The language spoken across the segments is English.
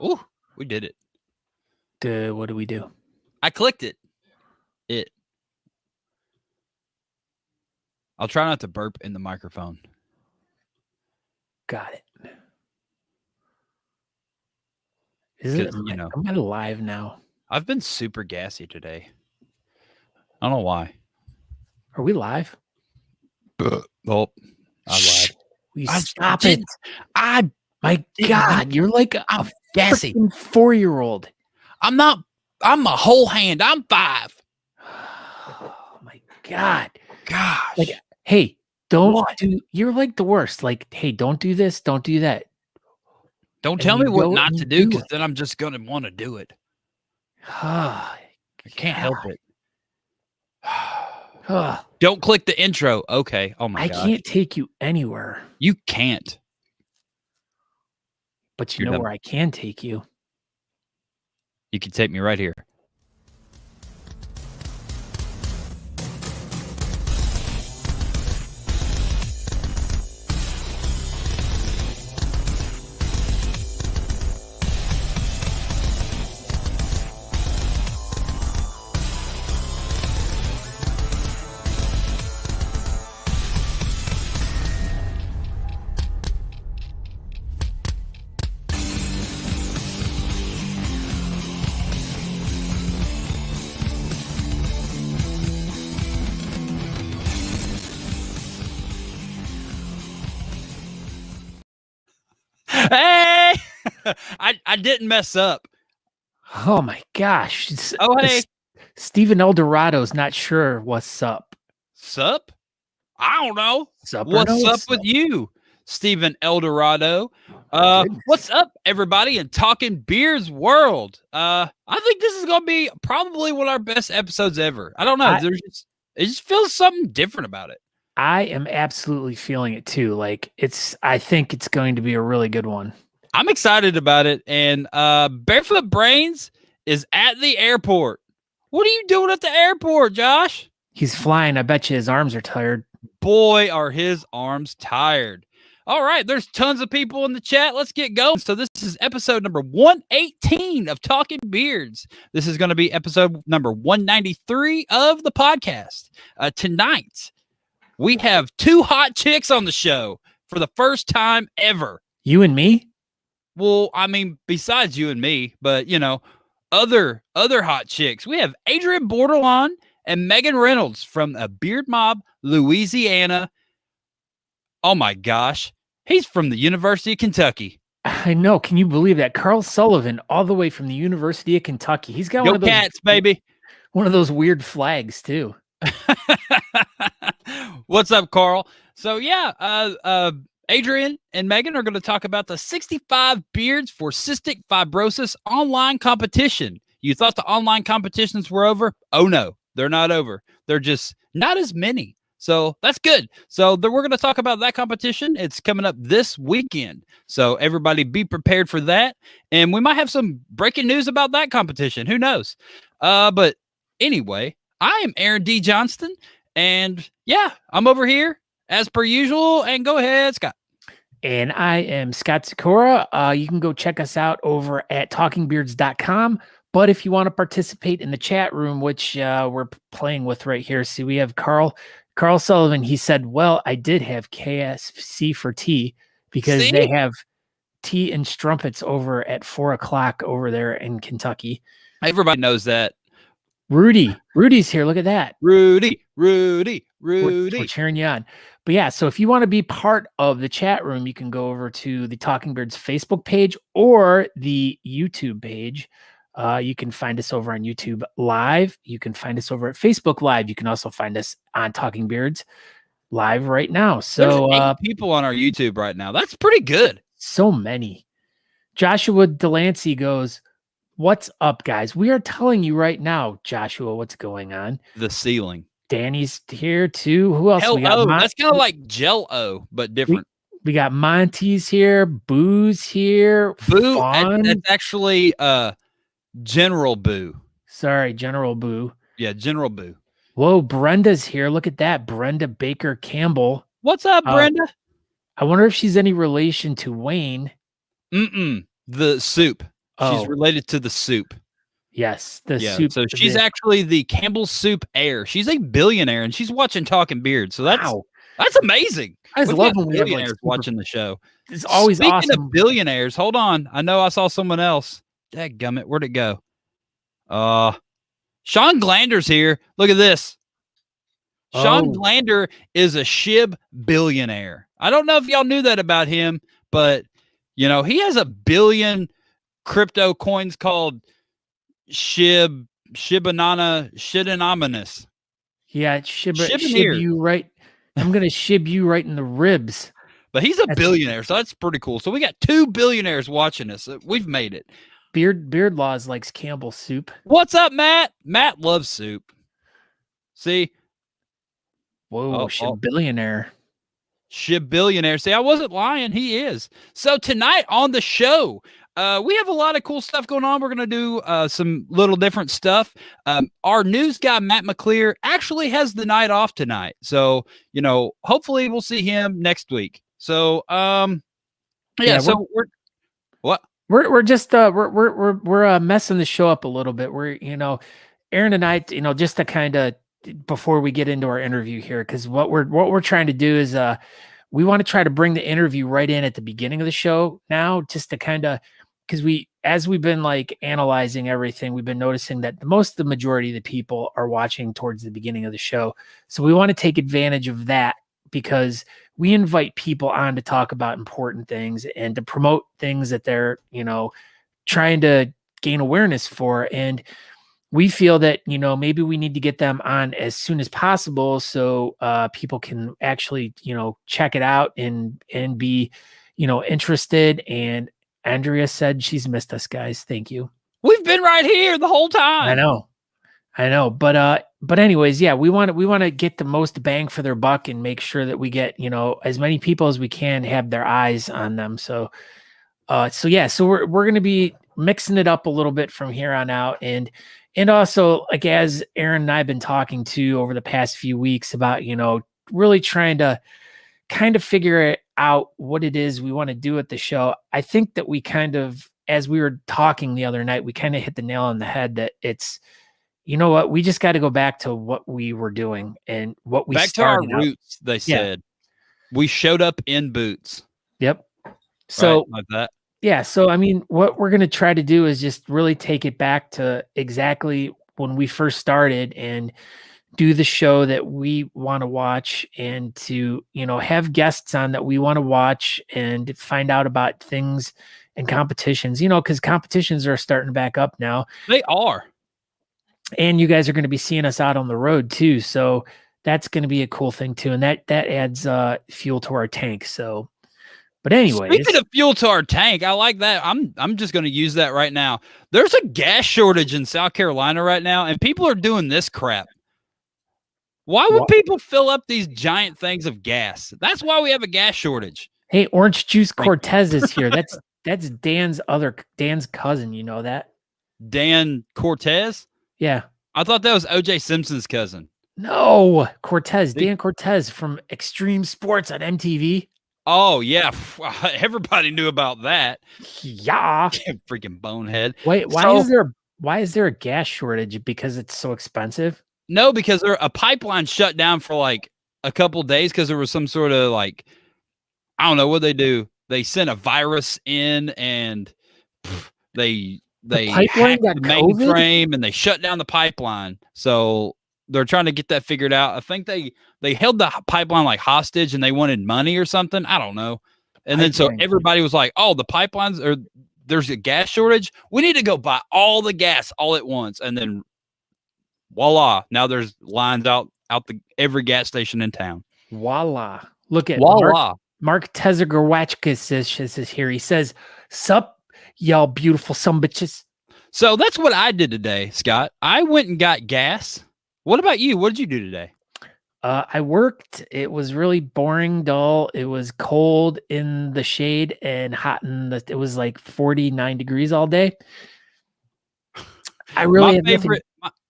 Ooh, we did it. What do we do? I clicked it. I'll try not to burp in the microphone. Got it. Am I live now? I've been super gassy today. I don't know why. Are we live? Oh, I lied. Stop it. My God, you're like a gassy 4-year-old. I'm not. I'm a whole hand. I'm 5. Oh my God. Gosh. Like, hey, you're like the worst. Like, hey, don't do this. Don't do that. Don't tell me what not to do, because then I'm just going to want to do it. I can't help it. Don't click the intro. Okay. Oh my God. I can't take you anywhere. You can't. But you know where I can take you? You can take me right here. Hey, I didn't mess up. Oh my gosh. Hey. Steven Eldorado's not sure what's up. Sup? I don't know. What's up with you, Steven Eldorado? What's up, everybody in Talking Beards world? I think this is going to be probably one of our best episodes ever. I don't know. It just feels something different about it. I am absolutely feeling it too. Like I think it's going to be a really good one. I'm excited about it. And Barefoot Brains is at the airport. What are you doing at the airport, Josh? He's flying. I bet you his arms are tired. Boy, are his arms tired. All right, there's tons of people in the chat. Let's get going. So this is episode number 118 of Talking Beards. This is going to be episode number 193 of the podcast. Tonight, we have 2 hot chicks on the show for the first time ever. You and me? Well, I mean, besides you and me, but, you know, other hot chicks. We have Adrian Bordelon and Megan Reynolds from Beard Mobb Louisiana. Oh, my gosh. He's from the University of Kentucky. I know. Can you believe that? Carl Sullivan, all the way from the University of Kentucky. He's got one of those cats, baby. One of those weird flags, too. What's up, Carl? So, yeah, Adrian and Megan are going to talk about the 65 Beards for Cystic Fibrosis online competition. You thought the online competitions were over? Oh, no, they're not over. They're just not as many. So that's good. So we're going to talk about that competition. It's coming up this weekend. So everybody be prepared for that. And we might have some breaking news about that competition. Who knows? But anyway, I am Aaron D. Johnston. And yeah, I'm over here as per usual. And go ahead, Scott. And I am Scott Sikora. You can go check us out over at talkingbeards.com. But if you want to participate in the chat room, which we're playing with right here, see, we have Carl Sullivan. He said, well, I did have KFC for tea because they have tea and strumpets over at 4:00 over there in Kentucky. Everybody knows that. Rudy's here. Look at that. Rudy. We're cheering you on. But yeah, so if you want to be part of the chat room, you can go over to the Talking Beards Facebook page or the YouTube page. You can find us over on YouTube Live. You can find us over at Facebook Live. You can also find us on Talking Beards Live right now. So there's 8 people on our YouTube right now. That's pretty good. So many. Joshua Delancey goes, what's up, guys? We are telling you right now, Joshua, what's going on. The ceiling. Danny's here too. Who else? We got that's kind of like Jell-O, but different. We got Monty's here. Boo's here. Boo. That's actually General Boo. Sorry, General Boo. Yeah, General Boo. Whoa, Brenda's here. Look at that. Brenda Baker Campbell. What's up, Brenda? I wonder if she's any relation to Wayne. The soup. She's Oh, related to the soup. yes, the Yeah, soup. so she's actually the Campbell's Soup heir. She's a billionaire, and she's watching Talking Beard. So that's amazing. I just We've love got when we have like billionaires watching the show. It's always Speaking awesome. of billionaires, hold on. I know I saw someone else. Dadgummit, where'd it go? Sean Glander's here. Look at this. Sean Glander is a SHIB billionaire. I don't know if y'all knew that about him, but he has 1 billion crypto coins called Shibanominous. Yeah, shib you right. I'm gonna shib you right in the ribs. But he's a billionaire, so that's pretty cool. So we got 2 billionaires watching us. We've made it. Beard Laws likes Campbell's soup. What's up, Matt? Matt loves soup. See? Whoa, billionaire. Billionaire. See, I wasn't lying. He is. So tonight on the show, we have a lot of cool stuff going on. We're going to do some little different stuff. Our news guy, Matt McClear, actually has the night off tonight. So, hopefully we'll see him next week. So, so we're just we're messing the show up a little bit. We're, Aaron and I, just to kind of, before we get into our interview here, because what we're trying to do is we want to try to bring the interview right in at the beginning of the show now, just to kind of, because as we've been like analyzing everything, we've been noticing that the majority of the people are watching towards the beginning of the show. So we want to take advantage of that, because we invite people on to talk about important things and to promote things that they're, trying to gain awareness for. And we feel that, maybe we need to get them on as soon as possible so people can actually, check it out and be, interested. And Andrea said she's missed us, guys. Thank you. We've been right here the whole time. I know. But anyways, yeah, we want to get the most bang for their buck and make sure that we get, as many people as we can have their eyes on them. So we're going to be mixing it up a little bit from here on out. And also, like, as Aaron and I have been talking to over the past few weeks about, really trying to kind of figure out what it is we want to do at the show. I think that we kind of, as we were talking the other night, we kind of hit the nail on the head that it's, you know what, we just got to go back to what we were doing and what we started to our roots. They said we showed up in boots. Yep. So right, like that. Yeah. So, I mean, what we're going to try to do is just really take it back to exactly when we first started and do the show that we want to watch, and to, have guests on that we want to watch and find out about things and competitions, because competitions are starting back up now. They are. And you guys are going to be seeing us out on the road too. So that's going to be a cool thing too. And that adds fuel to our tank. So, but anyways, speaking of fuel to our tank, I like that. I'm just going to use that right now. There's a gas shortage in South Carolina right now, and people are doing this crap. Why would people fill up these giant things of gas? That's why we have a gas shortage. Hey, Orange Juice Cortez is here. That's Dan's cousin. You know that? Dan Cortez? Yeah. I thought that was OJ Simpson's cousin. No, Cortez. Dan Cortez from Extreme Sports on MTV. Oh, yeah. Everybody knew about that. Yeah. Freaking bonehead. Wait, why is there a gas shortage? Because it's so expensive? No, because a pipeline shut down for like a couple of days because there was some sort of I don't know what they do. They sent a virus in and they hacked the mainframe and they shut down the pipeline. So they're trying to get that figured out. I think they held the pipeline hostage and they wanted money or something. I don't know. And then so everybody was like, "Oh, the pipelines there's a gas shortage. We need to go buy all the gas all at once." And then voila, now there's lines out every gas station in town. Voila. Look at Mark Tezagorwachkis is here. He says, "Sup, y'all beautiful bitches." So that's what I did today, Scott. I went and got gas. What about you? What did you do today? I worked. It was really boring, dull. It was cold in the shade and hot it was like 49 degrees all day. I really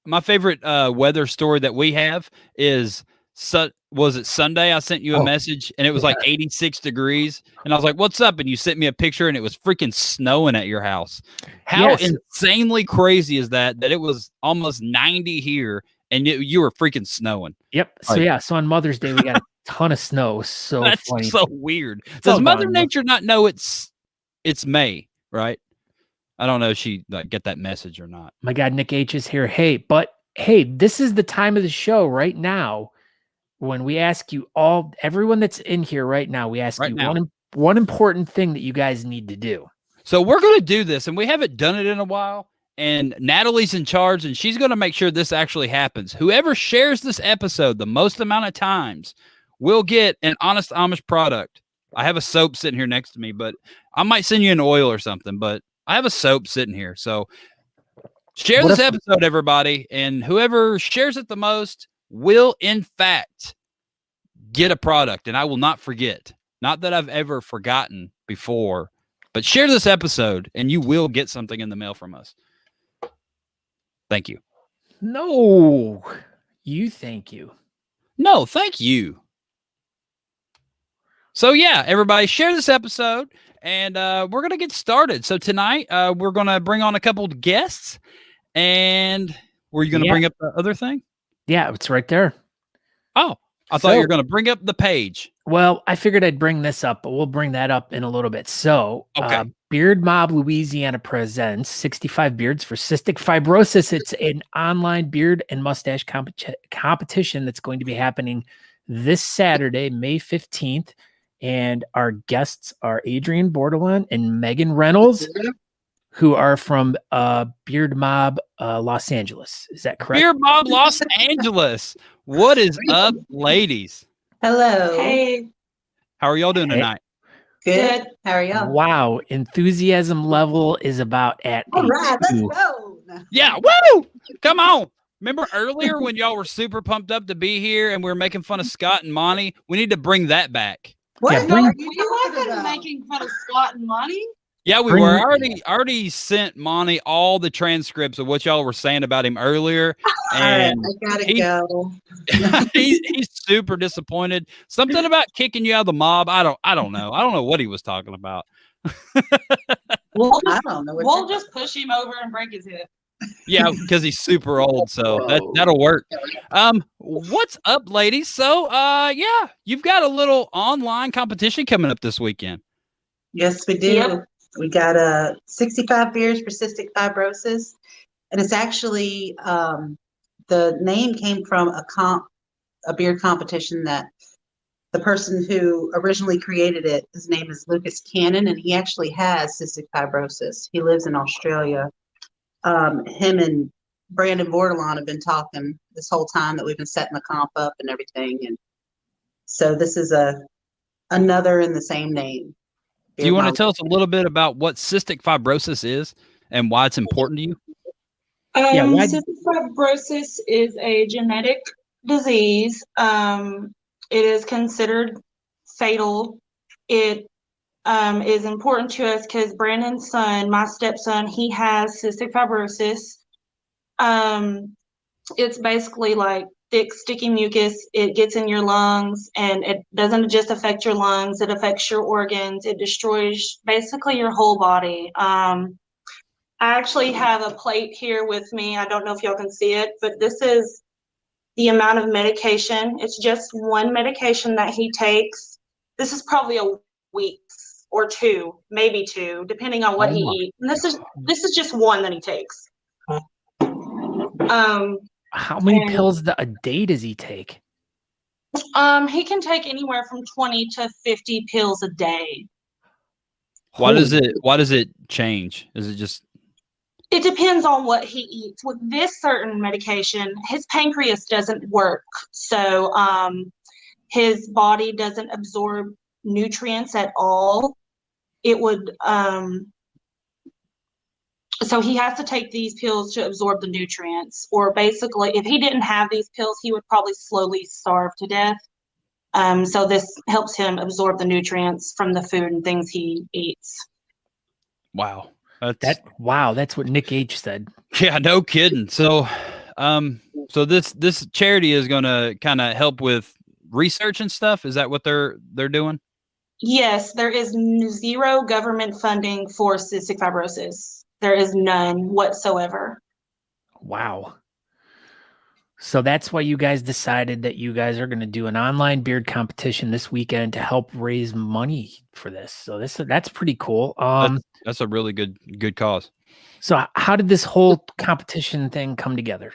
my favorite weather story that we have is was it Sunday? I sent you a message and it was like 86 degrees. And I was like, what's up? And you sent me a picture and it was freaking snowing at your house. How insanely crazy is that it was almost 90 here and you were freaking snowing? Yep. So so on Mother's Day, we got a ton of snow. So that's funny. So weird. Does Mother Nature not know it's May, right? I don't know if she get that message or not. My God, Nick H is here. Hey, this is the time of the show right now when we ask you everyone that's in here right now, we ask one important thing that you guys need to do. So we're going to do this, and we haven't done it in a while, and Natalie's in charge, and she's going to make sure this actually happens. Whoever shares this episode the most amount of times will get an Honest Amish product. I have a soap sitting here next to me, but I might send you an oil or something, but I have a soap sitting here. So share this episode, everybody, and whoever shares it the most will, in fact, get a product, and I will not forget. Not that I've ever forgotten before, but share this episode, and you will get something in the mail from us. Thank you. No, you thank you. No, thank you. So, yeah, everybody, share this episode, and we're going to get started. So tonight, we're going to bring on a couple of guests, and were you going to bring up the other thing? Yeah, it's right there. Oh, I thought you were going to bring up the page. Well, I figured I'd bring this up, but we'll bring that up in a little bit. So, Beard Mobb Louisiana presents 65 Beards for Cystic Fibrosis. It's an online beard and mustache competition that's going to be happening this Saturday, May 15th. And our guests are Adrian Bordelon and Megan Reynolds, who are from Beard Mobb Los Angeles. Is that correct? Beard Mobb Los Angeles. What is up, ladies? Hello. Hey. How are y'all doing tonight? Good. How are y'all? Wow. Enthusiasm level is about at all right, let's go. Yeah. Woo! Come on. Remember earlier when y'all were super pumped up to be here and we were making fun of Scott and Monty? We need to bring that back. What? Yeah, you wasn't making fun of Scott and Monty? Yeah, we were. I already sent Monty all the transcripts of what y'all were saying about him earlier. And I gotta go. he's super disappointed. Something about kicking you out of the mob. I don't know. I don't know what he was talking about. Well, I don't know. We'll just push him over and break his hip. Yeah, because he's super old, so that'll work. What's up, ladies? So yeah, you've got a little online competition coming up this weekend. Yes, we do. Yep. We got 65 beers for cystic fibrosis, and it's actually the name came from a beard competition that the person who originally created it, his name is Lucas Cannon, and he actually has cystic fibrosis. He lives in Australia. Him and Brandon Bordelon have been talking this whole time that we've been setting the comp up and everything, and so this is another in the same name. Do you want to tell us a little bit about what cystic fibrosis is and why it's important to you? Cystic fibrosis is a genetic disease. It is considered fatal. It is important to us because Brandon's son, my stepson, he has cystic fibrosis. It's basically like thick, sticky mucus. It gets in your lungs, and it doesn't just affect your lungs. It affects your organs. It destroys basically your whole body. I actually have a plate here with me. I don't know if y'all can see it, but this is the amount of medication. It's just one medication that he takes. This is probably a week or two, maybe two, depending on what he eats. And this is just one that he takes. How many pills a day does he take? He can take anywhere from 20 to 50 pills a day. Why does it change? Is it just? It depends on what he eats. With this certain medication, his pancreas doesn't work. So his body doesn't absorb nutrients at all. It would so he has to take these pills to absorb the nutrients, or basically if he didn't have these pills, he would probably slowly starve to death. So this helps him absorb the nutrients from the food and things he eats. Wow. That's what Nick H said. Yeah, no kidding. So So this charity is going to kind of help with research and stuff. Is that what they're doing? Yes, there is zero government funding for cystic fibrosis. There is none whatsoever. Wow. So that's why you guys decided that you guys are going to do an online beard competition this weekend to help raise money for this. So that's pretty cool. That's a really good cause. So how did this whole competition thing come together?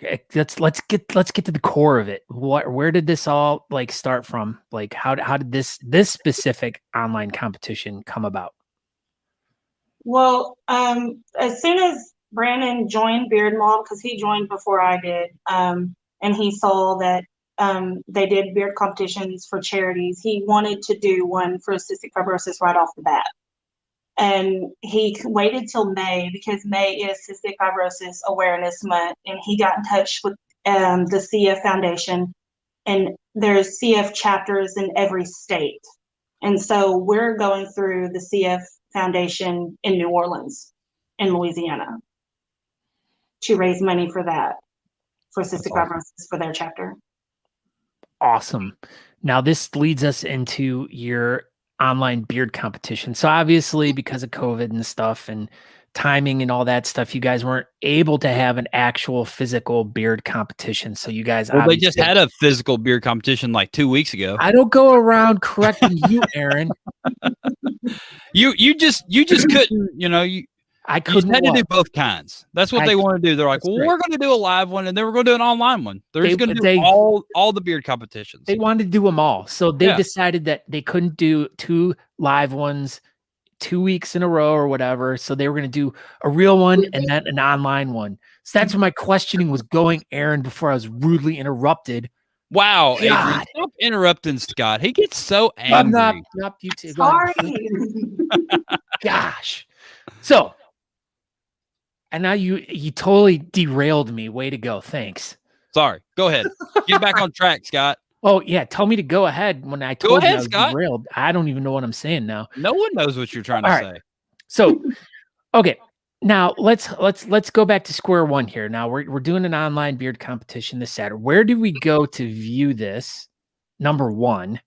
Let's get to the core of it. Where did this all like start from? Like how did this specific online competition come about? Well, as soon as Brandon joined Beard Mobb, because he joined before I did, and he saw that they did beard competitions for charities, he wanted to do one for cystic fibrosis right off the bat. And he waited till May because May is Cystic Fibrosis Awareness Month, and he got in touch with the CF Foundation, and there's CF chapters in every state. And so we're going through the CF Foundation in New Orleans, in Louisiana, to raise money for that, for cystic fibrosis for their chapter. Awesome. Now this leads us into your online beard competition. So obviously because of COVID and stuff and timing and all that stuff, you guys weren't able to have an actual physical beard competition. So you guys, well, they just had a physical beard competition like 2 weeks ago. I don't go around correcting you, Aaron. You just couldn't, I couldn't had to do both kinds. That's what they want to do. They're like, well, we're going to do a live one, and then we're going to do an online one. They're just going to do all the beard competitions. They wanted to do them all. So they decided that they couldn't do 2 live ones 2 weeks in a row or whatever. So they were going to do a real one and then an online one. So that's where my questioning was going, Aaron, before I was rudely interrupted. Wow, Adrian, stop interrupting Scott. He gets so angry. I'm not you too. Sorry. Gosh. So, and now you totally derailed me. Way to go. Thanks. Sorry. Go ahead. Get back on track, Scott. Oh, yeah. Tell me to go ahead when I told you I was Scott. derailed. I don't even know what I'm saying now. No one knows what you're trying to say. So, okay. Now let's go back to square one here. Now we're doing an online beard competition this Saturday. Where do we go to view this? Number one.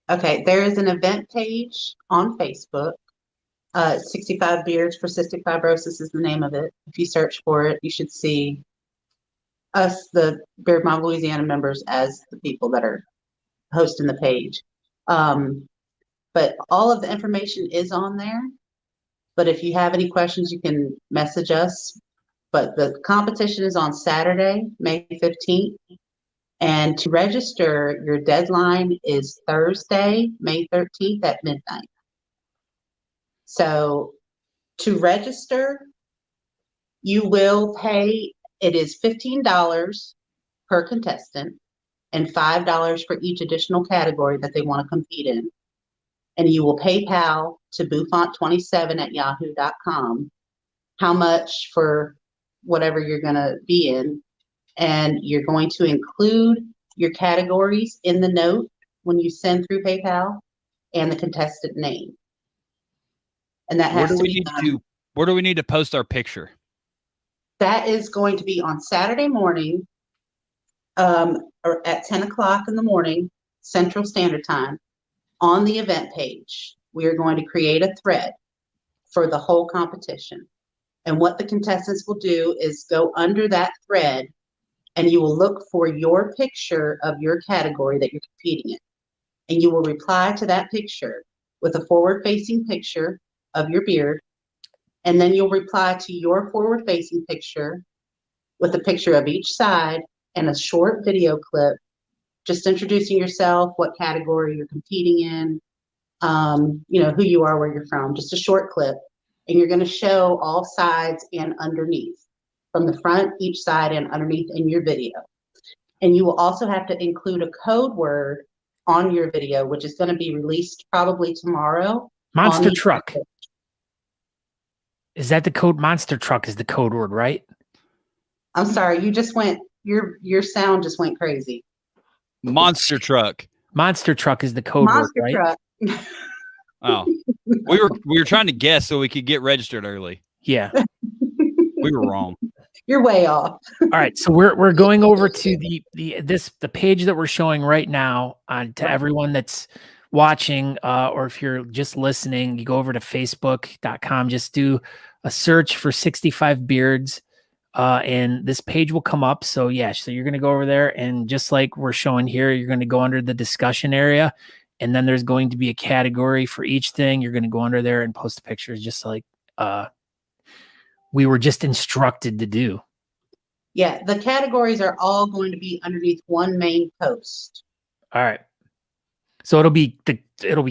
Okay, there is an event page on Facebook. 65 Beards for Cystic Fibrosis is the name of it. If you search for it, you should see us, the Beard Mobb Louisiana members, as the people that are hosting the page. But all of the information is on there. But if you have any questions, you can message us. But the competition is on Saturday, May 15th. And to register, your deadline is Thursday, May 13th at midnight. So to register, you will pay, it is $15 per contestant and $5 for each additional category that they want to compete in. And you will PayPal to bouffant27@yahoo.com how much for whatever you're going to be in. And you're going to include your categories in the note when you send through PayPal and the contestant name. And that has to be done. Where do we need to post our picture? That is going to be on Saturday morning or at 10 o'clock in the morning, Central Standard Time. On the event page, we are going to create a thread for the whole competition. And what the contestants will do is go under that thread and you will look for your picture of your category that you're competing in. And you will reply to that picture with a forward-facing picture of your beard. And then you'll reply to your forward-facing picture with a picture of each side and a short video clip just introducing yourself, what category you're competing in, who you are, where you're from, just a short clip. And you're going to show all sides and underneath, from the front, each side, and underneath in your video. And you will also have to include a code word on your video, which is going to be released probably tomorrow. Monster truck. Is that the code? Monster truck is the code word, right? I'm sorry, you just went, your sound just went crazy. Monster truck. Monster truck is the code word, right? Truck. Oh, we were trying to guess so we could get registered early. Yeah. We were wrong. You're way off. All right, so we're going over to the page that we're showing right now on to everyone that's watching, or if you're just listening, you go over to facebook.com, just do a search for 65 Beards, and this page will come up. So yeah, so you're going to go over there, and just like we're showing here, you're going to go under the discussion area, and then there's going to be a category for each thing. You're going to go under there and post pictures, just like we were just instructed to do. Yeah, the categories are all going to be underneath one main post. All right. So it'll be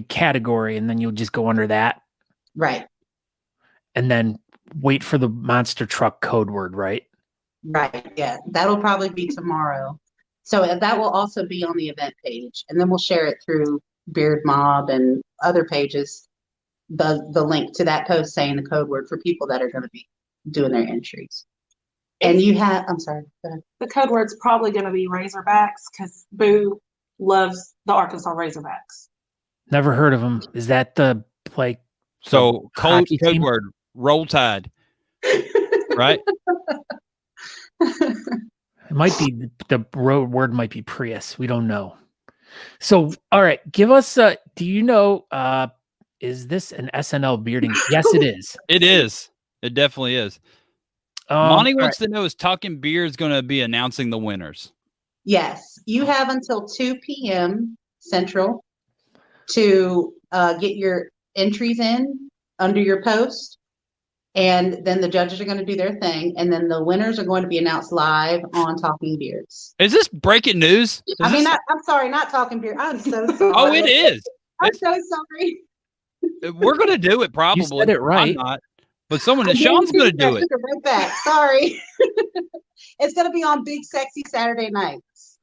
category, and then you'll just go under that. Right. And then wait for the monster truck code word, right? Right. Yeah. That'll probably be tomorrow. So that will also be on the event page, and then we'll share it through Beard Mob and other pages. The link to that post saying the code word for people that are going to be doing their entries. And you have, I'm sorry, go ahead. The code word's probably going to be Razorbacks because Boo loves the Arkansas Razorbacks. Never heard of them. Is that the So code team? word Roll Tide, right? It might be the word might be Prius. We don't know. So all right, give us do you know is this an SNL bearding? Yes, it is. It is. It definitely is. Monty wants to know, is Talking Beard's going to be announcing the winners? Yes, you have until 2 p.m. Central to get your entries in under your post, and then the judges are going to do their thing, and then the winners are going to be announced live on Talking Beards. Is this breaking news? I'm sorry, not Talking Beard. I'm so sorry. Oh, it is. I'm so sorry. We're going to do it probably. You said it right. I'm not. But Sean's going to do it. Right back. Sorry. It's going to be on Big Sexy Saturday nights.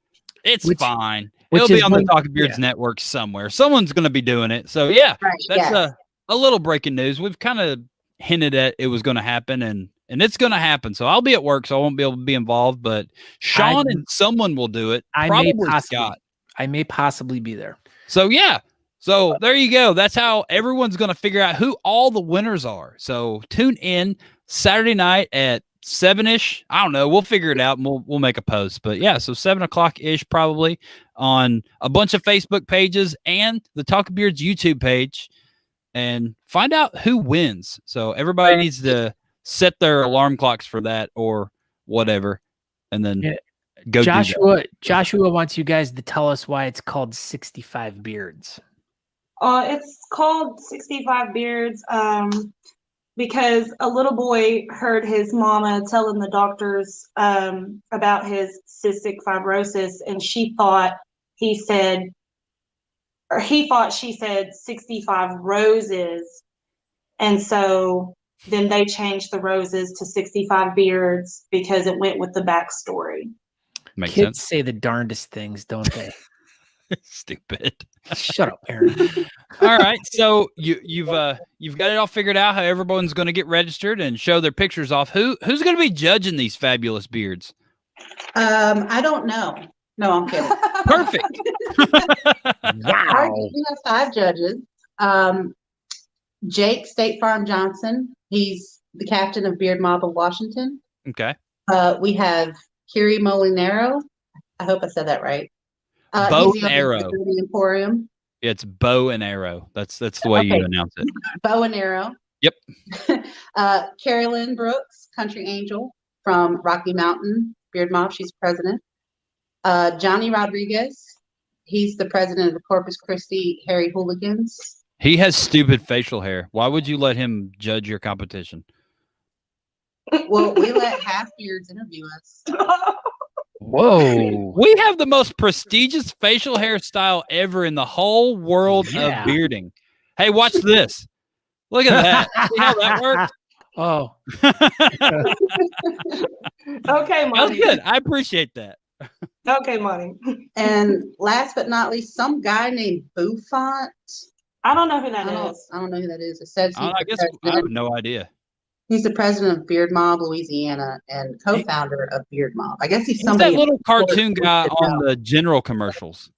It's fine. It'll be on the Talking Beards network somewhere. Someone's going to be doing it. So yeah, right, that's a little breaking news. We've kind of hinted at it was going to happen, and it's going to happen. So I'll be at work, so I won't be able to be involved. But Sean and someone will do it. Probably Scott. I may possibly be there. So yeah. So there you go. That's how everyone's going to figure out who all the winners are. So tune in Saturday night at 7-ish. I don't know. We'll figure it out, and we'll make a post. But yeah, so 7 o'clock ish probably on a bunch of Facebook pages and the Talking Beards YouTube page, and find out who wins. So everybody needs to set their alarm clocks for that or whatever, and then go. Joshua wants you guys to tell us why it's called 65 Beards. It's called 65 Beards because a little boy heard his mama telling the doctors about his cystic fibrosis, and she thought she said 65 roses, and so then they changed the roses to 65 Beards because it went with the backstory. Makes Kids sense. say the darndest things, don't they? Stupid. Shut up, Aaron. All right, so you've got it all figured out how everyone's going to get registered and show their pictures off. Who's going to be judging these fabulous beards? I don't know. No, I'm kidding. Perfect. Wow. We have 5 judges. Jake State Farm Johnson. He's the captain of Beard Mobb of Washington. Okay. We have Kiri Molinaro. I hope I said that right. Bow and Arrow. The Emporium. Yeah, it's Bow and Arrow. That's the way you announce it. Bow and Arrow. Yep. Carolyn Brooks, Country Angel from Rocky Mountain Beard Mob. She's president. Johnny Rodriguez. He's the president of the Corpus Christi Hairy Hooligans. He has stupid facial hair. Why would you let him judge your competition? Well, we let half beards interview us. Whoa. We have the most prestigious facial hairstyle ever in the whole world of bearding. Hey, watch this. Look at that. See how that works? Oh. Okay, Monty. That's good. I appreciate that. Okay, Monty. And last but not least, some guy named Buffont. I don't know who that is. I don't know who that is. It says I guess I have no idea. He's the president of Beard Mobb Louisiana and co-founder of Beard Mobb. I guess he's He's somebody. that little cartoon guy on the General commercials.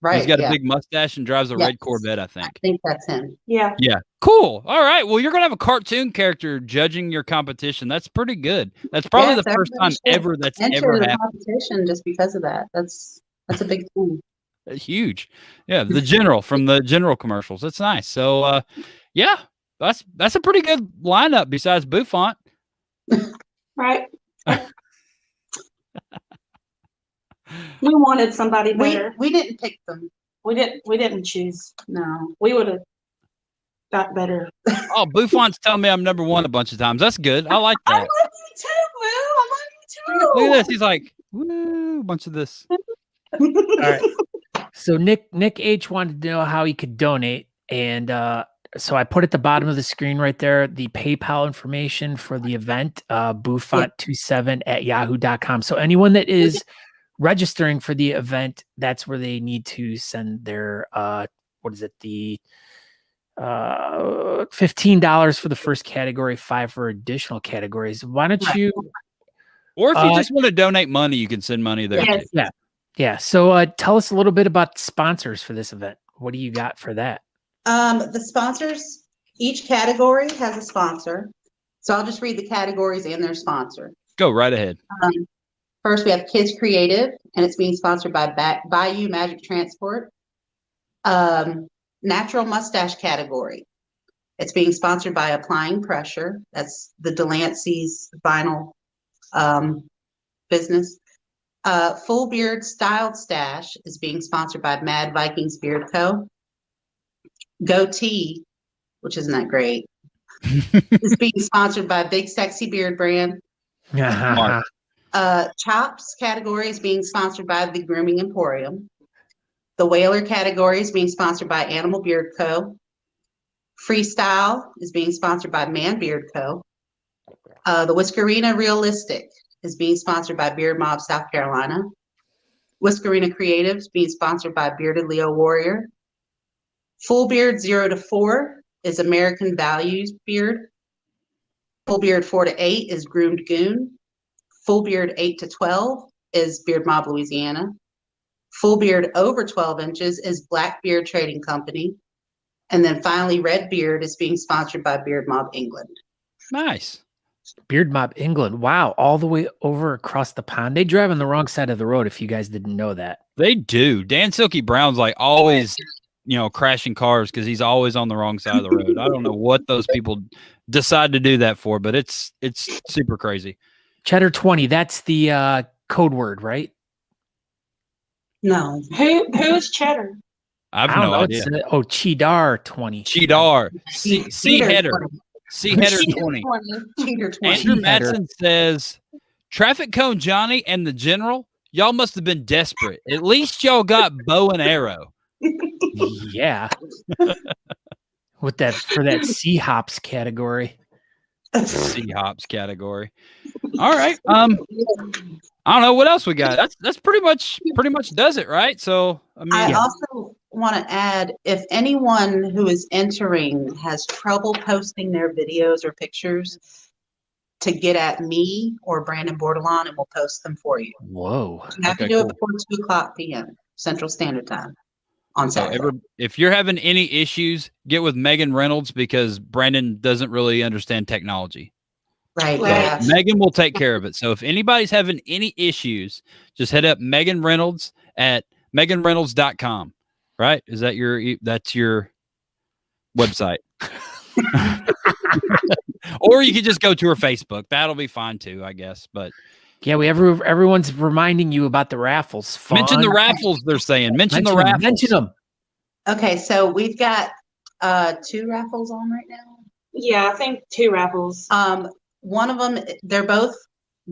Right. He's got a big mustache and drives a red Corvette, I think. I think that's him. Yeah. Yeah. Cool. All right. Well, you're gonna have a cartoon character judging your competition. That's pretty good. That's probably Yes, the first time everybody should ever that's enter ever the happened. competition just because of that. That's a big thing. Huge. Yeah, the general from the general commercials. That's nice. So yeah, that's a pretty good lineup besides Buffont. Right. We wanted somebody We better. we didn't pick them. We didn't choose. No. We would have got better. Oh, Buffont's telling me I'm number one a bunch of times. That's good. I like I that. love you too, Lou. I love you too. Look at this. He's like, woo, a bunch of this. All right. So Nick H wanted to know how he could donate, and so I put at the bottom of the screen right there the PayPal information for the event, buffont27@yahoo.com. So anyone that is registering for the event, that's where they need to send their what is it, the $15 for the first category, $5 for additional categories. Why don't you, Or if you just want to donate money, you can send money there. Yes. Too. yeah. So tell us a little bit about sponsors for this event. What do you got for that? The sponsors, each category has a sponsor. So I'll just read the categories and their sponsor. Go right ahead. First, we have Kids Creative, and it's being sponsored by Bayou Magic Transport. Natural Mustache category. It's being sponsored by Applying Pressure. That's the Delancey's vinyl business. Full Beard Styled Stash is being sponsored by Mad Vikings Beard Co. Goatee, which isn't that great, is being sponsored by Big Sexy Beard Brand. Chops category is being sponsored by the Grooming Emporium. The Whaler category is being sponsored by Animal Beard Co. Freestyle is being sponsored by Man Beard Co. The Whiskerina Realistic is being sponsored by Beard Mobb South Carolina. Whiskerina Creative is being sponsored by Bearded Leo Warrior. Full Beard 0 to 4 is American Values Beard. Full Beard 4 to 8 is Groomed Goon. Full Beard 8 to 12 is Beard Mobb Louisiana. Full Beard over 12 inches is Black Beard Trading Company. And then finally, Red Beard is being sponsored by Beard Mobb England. Nice. Beard Mobb England. Wow. All the way over across the pond. They drive on the wrong side of the road, if you guys didn't know that. They do. Dan Silky Brown's like always, crashing cars because he's always on the wrong side of the road. I don't know what those people decide to do that for, but it's super crazy. Cheddar 20, that's the code word, right? No. Who is Cheddar? I have no idea. Cheddar 20. Cheddar. C header. C header 20. Cheater 20. Andrew Matson says, Traffic Cone Johnny and the General, y'all must have been desperate. At least y'all got bow and arrow. Yeah. For that C-hops category. C-hops category. All right. I don't know what else we got. That's pretty much does it, right? So I also want to add, if anyone who is entering has trouble posting their videos or pictures, to get at me or Brandon Bordelon, and we'll post them for you. Whoa. You have to do it before 2:00 p.m. Central Standard Time on Saturday. If you're having any issues, get with Megan Reynolds because Brandon doesn't really understand technology. Right. So Yeah. Megan will take care of it. So if anybody's having any issues, just head up Megan Reynolds at meganreynolds.com. Right? Is that that's your website? Or you could just go to her Facebook. That'll be fine too, I guess. But yeah, everyone's reminding you about the raffles. Mention the raffles, they're saying. Mention the raffles. Mention them. Okay, so we've got 2 raffles on right now. Yeah, I think 2 raffles. One of them, they're both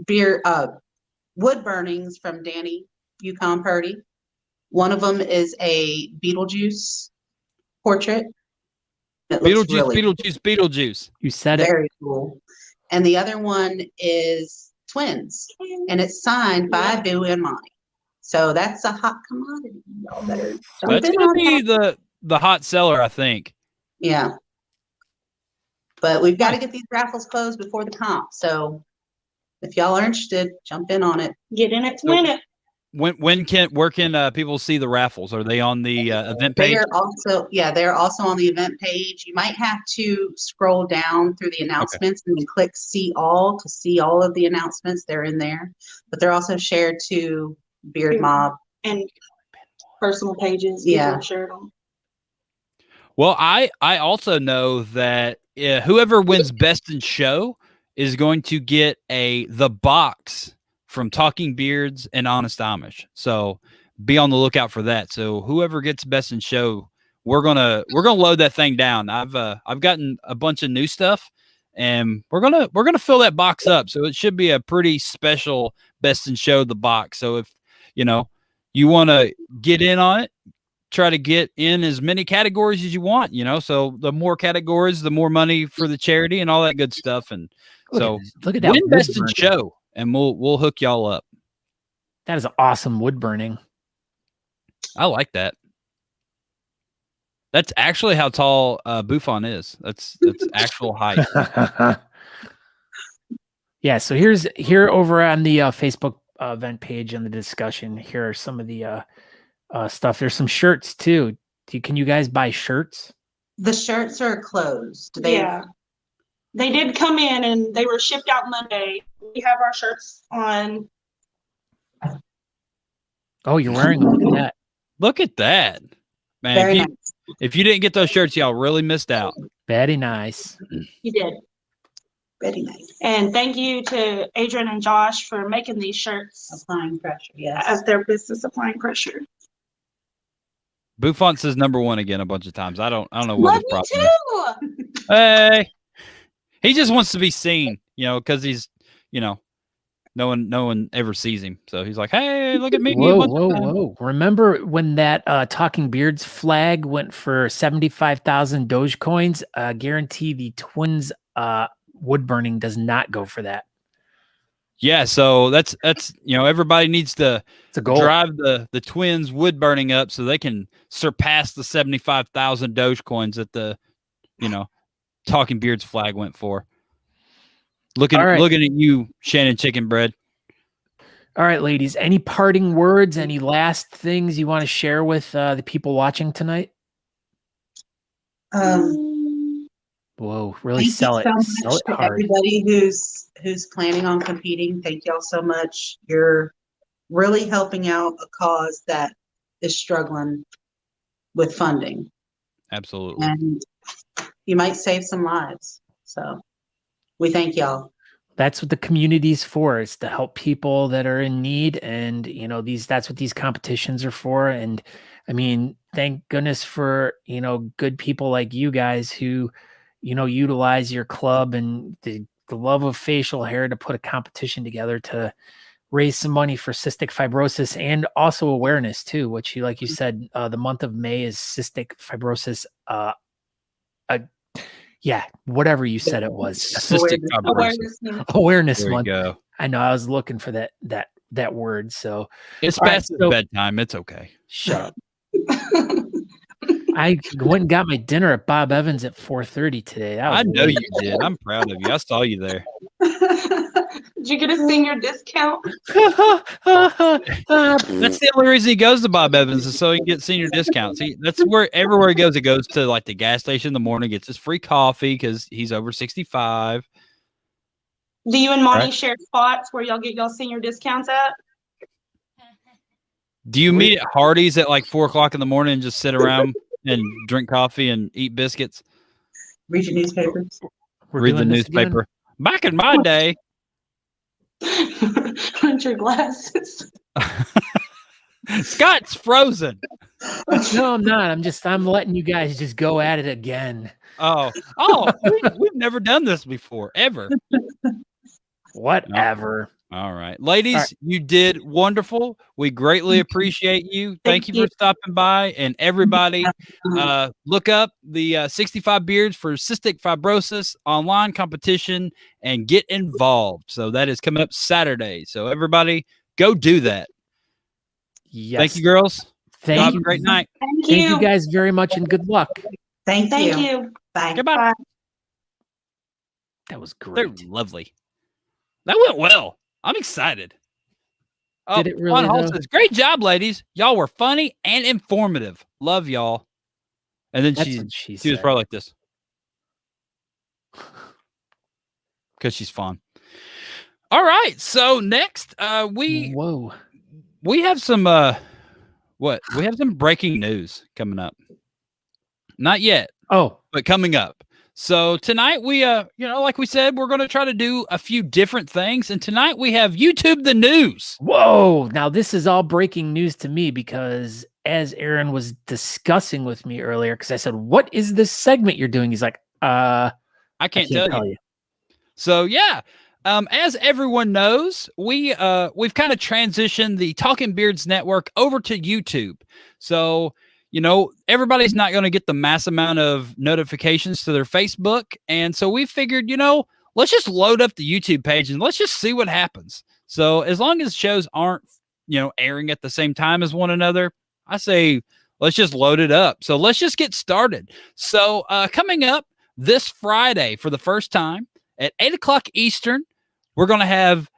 wood burnings from Danny Yukon Purdy. One of them is a Beetlejuice portrait. Beetlejuice. You said it. Very cool. And the other one is twins, and it's signed by Boo and Monty. So that's a hot commodity. Y'all better jump That's in going on to be that. the hot seller, I think. Yeah. But we've got to get these raffles closed before the comp. So if y'all are interested, jump in on it. Get in it to win it. Where can people see the raffles? Are they on the event page? They're also on the event page. You might have to scroll down through the announcements and then click see all to see all of the announcements. They're in there, but they're also shared to Beard Mob and personal pages. Yeah. Shared them. Well, I also know that whoever wins Best in Show is going to get the box from Talking Beards and Honest Amish. So be on the lookout for that. So whoever gets Best in Show, we're gonna load that thing down. I've gotten a bunch of new stuff, and we're gonna fill that box up. So it should be a pretty special Best in Show, the box. So if you want to get in on it, try to get in as many categories as you want. So the more categories, the more money for the charity and all that good stuff. And look at that win Best in Show. And we'll hook y'all up. That is awesome wood burning. I like that. That's actually how tall Buffon is. That's actual height. Yeah. So here over on the Facebook event page on the discussion. Here are some of the stuff. There's some shirts too. Can you guys buy shirts? The shirts are closed. They did come in and they were shipped out Monday. We have our shirts on. Oh, you're wearing them. Look at that. Look at that. Man, if you didn't get those shirts, y'all really missed out. Very nice. You did. Very nice. And thank you to Adrian and Josh for making these shirts. Applying pressure, yes. As their business, applying pressure. Buffon says number one again a bunch of times. I don't know what his problem is. Hey. He just wants to be seen, because he's, no one ever sees him. So he's like, hey, look at me. Whoa. Remember when that Talking Beards flag went for 75,000 Dogecoins? Guarantee the twins wood burning does not go for that. Yeah, so that's everybody needs to drive the twins wood burning up so they can surpass the 75,000 Dogecoins that the Talking Beards flag went for. Looking at you, Shannon Chicken Bread. All right, ladies. Any parting words? Any last things you want to share with the people watching tonight? Whoa! Really sell it. Sell it hard. Everybody who's planning on competing, thank y'all so much. You're really helping out a cause that is struggling with funding. Absolutely. And you might save some lives. So we thank y'all. That's what the community's for, is to help people that are in need. And, that's what these competitions are for. And I mean, thank goodness for, good people like you guys who, utilize your club and the love of facial hair to put a competition together to raise some money for cystic fibrosis and also awareness too, which like you said, the month of May is cystic fibrosis. Yeah, whatever you said it was. Cystic Awareness month. Go. I know. I was looking for that word. So it's past bedtime. It's okay. Shut up. I went and got my dinner at Bob Evans at 4:30 today. I know you did. I'm proud of you. I saw you there. Did you get a senior discount? That's the only reason he goes to Bob Evans, is so he can get senior discounts. That's where everywhere he goes to like the gas station in the morning, gets his free coffee because he's over 65. Do you and Monty share spots where y'all get y'all senior discounts at? Do you meet at Hardee's at like 4:00 in the morning and just sit around and drink coffee and eat biscuits? Read your newspapers. Read the newspaper. Back in my day. Aren't your glasses? Scott's frozen. No, I'm not. I'm letting you guys just go at it again. Oh, we've never done this before, ever. Whatever. All right. Ladies, you did wonderful. We greatly appreciate you. Thank you for stopping by. And everybody, look up the 65 Beards for Cystic Fibrosis online competition and get involved. So that is coming up Saturday. So everybody, go do that. Yes. Thank you, girls. Thank Have you. a great night. Thank you guys very much and good luck. Thank you. Bye. Goodbye. Bye. That was great. They're lovely. That went well. I'm excited. Oh, Did it really, Fun Hall though? says, great job, ladies. Y'all were funny and informative. Love y'all. And then That's she what she was said. probably like this. Because she's fun. All right. So next, we have some we have some breaking news coming up. Not yet. Oh, but coming up. So tonight we like we said, we're going to try to do a few different things, and tonight we have YouTube the news. whoa. Now this is all breaking news to me because as Aaron was discussing with me earlier, because I said, what is this segment you're doing? He's like, I can't tell you. So yeah, as everyone knows, we've kind of transitioned the Talking Beards network over to YouTube. So everybody's not going to get the mass amount of notifications to their Facebook. And so we figured, let's just load up the YouTube page and let's just see what happens. So as long as shows aren't, airing at the same time as one another, I say, let's just load it up. So let's just get started. So coming up this Friday for the first time at 8:00 Eastern, we're going to have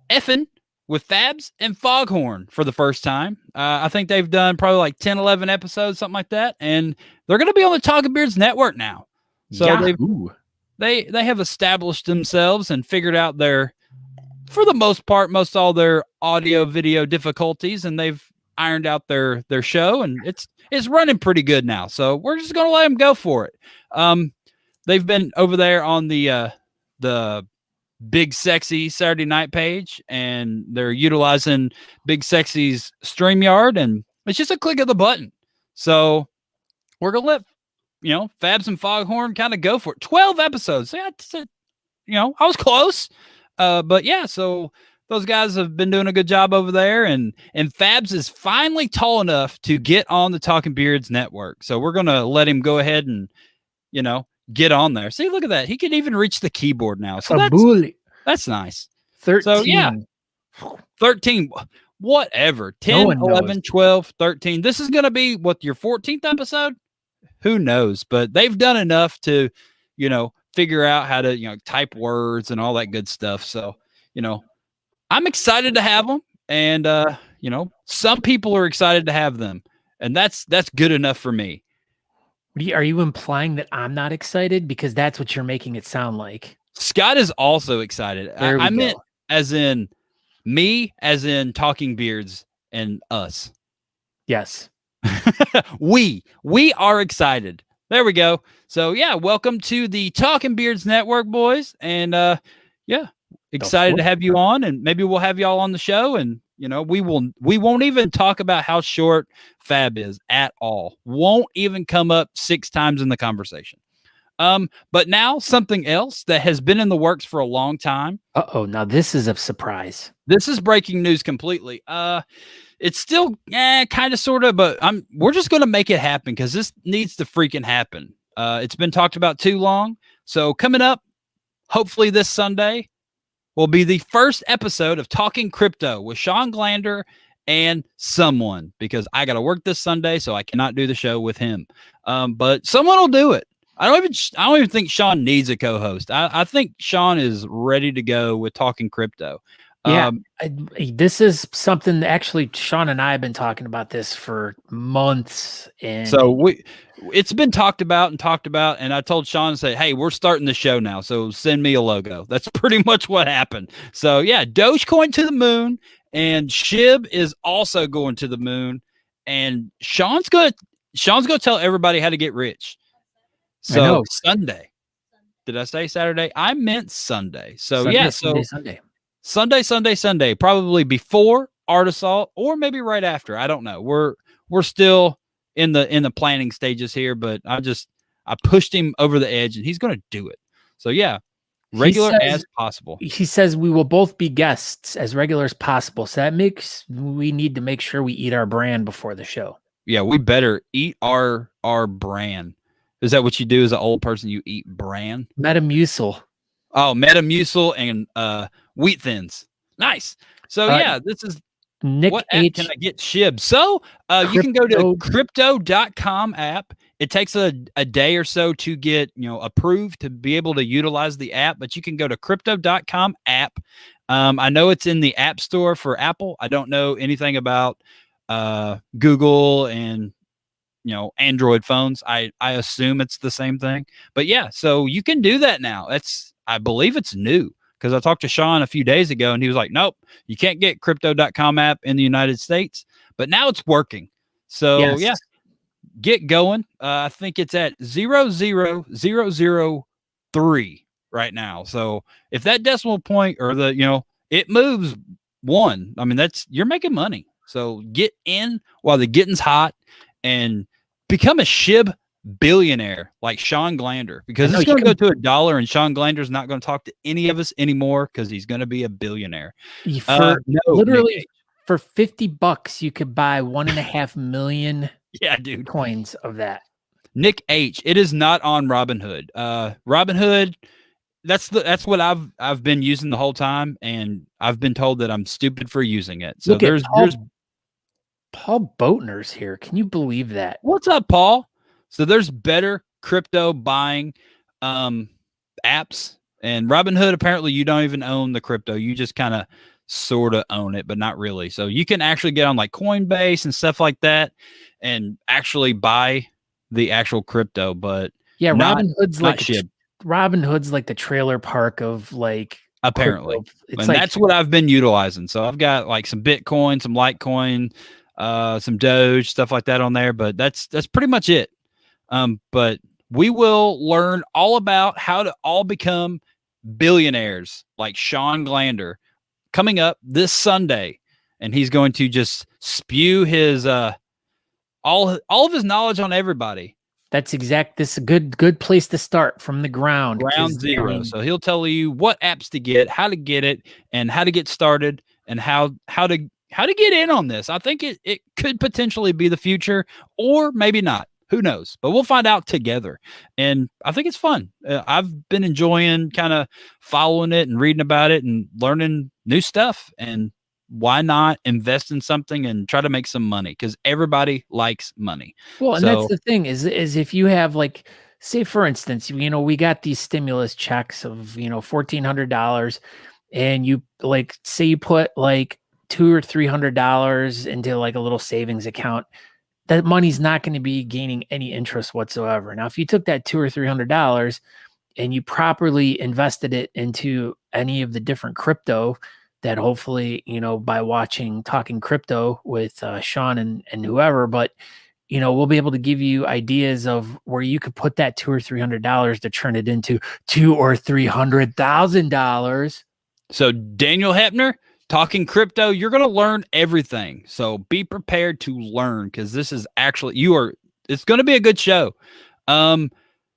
Effin' with Fabs and Foghorn for the first time. I think they've done probably like 10, 11 episodes, something like that. And they're going to be on the Talking Beards network now. So they have established themselves and figured out for the most part, most all their audio video difficulties, and they've ironed out their show, and it's running pretty good now. So we're just going to let them go for it. They've been over there on the Big Sexy Saturday Night page, and they're utilizing Big Sexy's StreamYard, and it's just a click of the button. So we're gonna let Fabs and Foghorn kind of go for it. 12 episodes. Yeah, I was close, but yeah. So those guys have been doing a good job over there, and Fabs is finally tall enough to get on the Talking Beards network. So we're gonna let him go ahead and get on there. See, look at that. He can even reach the keyboard now. So that's nice. 13. So yeah, 13, whatever. 10, 11, 12, 13. This is going to be your 14th episode? Who knows? But they've done enough to, figure out how to, type words and all that good stuff. So, I'm excited to have them. And, some people are excited to have them. And that's good enough for me. Are you implying that I'm not excited? Because that's what you're making it sound like. Scott is also excited. I meant as in me, as in Talking Beards and us. Yes. we are excited. There we go. So yeah, welcome to the Talking Beards Network, boys. And excited to have you on, and maybe we'll have y'all on the show, and we won't even talk about how short Fab is at all. Won't even come up 6 times in the conversation. But now something else that has been in the works for a long time. Now this is a surprise. This is breaking news completely. It's still kind of sort of, but we're just going to make it happen because this needs to freaking happen. It's been talked about too long. So coming up, hopefully this Sunday, will be the first episode of Talking Crypto with Sean Glander and someone, because I got to work this Sunday, so I cannot do the show with him. But someone will do it. I don't even think Sean needs a co-host. I think Sean is ready to go with Talking Crypto. Yeah, this is something that actually Sean and I have been talking about this for months. And so it's been talked about, and I told Sean to say, hey, we're starting the show now, so send me a logo. That's pretty much what happened. So yeah, Dogecoin to the moon, and SHIB is also going to the moon, and Sean's gonna tell everybody how to get rich. So Sunday. Did I say Saturday? I meant Sunday. So Sunday, probably before Art Assault or maybe right after. I don't know. We're still in the planning stages here, but I pushed him over the edge, and he's going to do it. So yeah, regular as possible. He says we will both be guests as regular as possible. So that makes we need to make sure we eat our brand before the show. Yeah, we better eat our brand. Is that what you do as an old person? You eat bran? Metamucil. Oh, Metamucil and Wheat Thins. Nice. So yeah, this is Nick what app can I get SHIB? So you can go to crypto.com app, It takes a day or so to get, approved to be able to utilize the app, but you can go to crypto.com app. I know it's in the App Store for Apple. I don't know anything about Google and Android phones. I assume it's the same thing. But yeah, so you can do that now. I believe it's new, because I talked to Sean a few days ago and he was like, nope, you can't get crypto.com app in the United States, but now it's working. So Yes. yeah, get going. I think it's at 0.00003 right now. So if that decimal point or it moves one, I mean, you're making money. So get in while the getting's hot and become a SHIB billionaire like Sean Glander, because it's going to go to $1 and Sean Glander's not going to talk to any of us anymore because he's going to be a billionaire. Literally for $50, you could buy 1.5 million coins of that. Nick H. It is not on Robinhood. Robinhood, that's what I've been using the whole time, and I've been told that I'm stupid for using it. So there's Paul Boatner's here. Can you believe that? What's up, Paul? So there's better crypto buying apps, and Robinhood, apparently you don't even own the crypto. You just kind of sort of own it, but not really. So you can actually get on like Coinbase and stuff like that and actually buy the actual crypto. But yeah, Robinhood's like the trailer park of like apparently. And that's what I've been utilizing. So I've got like some Bitcoin, some Litecoin, some Doge, stuff like that on there, but that's pretty much it. But we will learn all about how to all become billionaires like Sean Glander coming up this Sunday, and he's going to just spew his all of his knowledge on everybody. This is a good place to start, from the ground zero. So he'll tell you what apps to get, how to get it, and how to get started, and how to get in on this. I think it could potentially be the future, or maybe not. Who knows? But we'll find out together. And I think it's fun. I've been enjoying kind of following it and reading about it and learning new stuff. And why not invest in something and try to make some money? Because everybody likes money. Well, and that's the thing is if you have, like, say for instance, we got these stimulus checks of, $1,400, and you say you put like $200 or $300 into like a little savings account. That money's not going to be gaining any interest whatsoever. Now, if you took that $200 or $300 and you properly invested it into any of the different crypto that hopefully, by watching Talking Crypto with Sean and whoever, but, we'll be able to give you ideas of where you could put that $200 or $300 to turn it into $200,000 or $300,000. So Daniel Hepner, Talking Crypto, you're going to learn everything. So be prepared to learn, because this is actually, it's going to be a good show.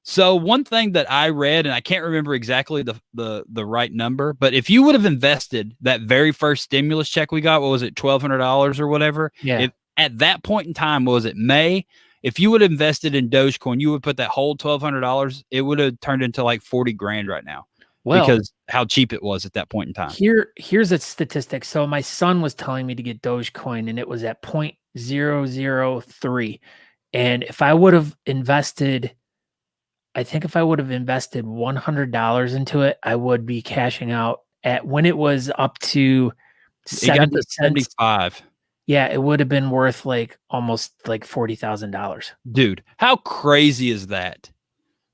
So one thing that I read, and I can't remember exactly the right number, but if you would have invested that very first stimulus check we got, what was it, $1,200 or whatever? Yeah. At that point in time, what was it, May? If you would have invested in Dogecoin, you would put that whole $1,200, it would have turned into like 40 grand right now. Well, because how cheap it was at that point in time. Here's a statistic. So my son was telling me to get Dogecoin, and it was at 0.003. And if I would have invested, I think if I would have invested $100 into it, I would be cashing out at, when it was up to 75. Yeah, it would have been worth like almost like $40,000. Dude, how crazy is that?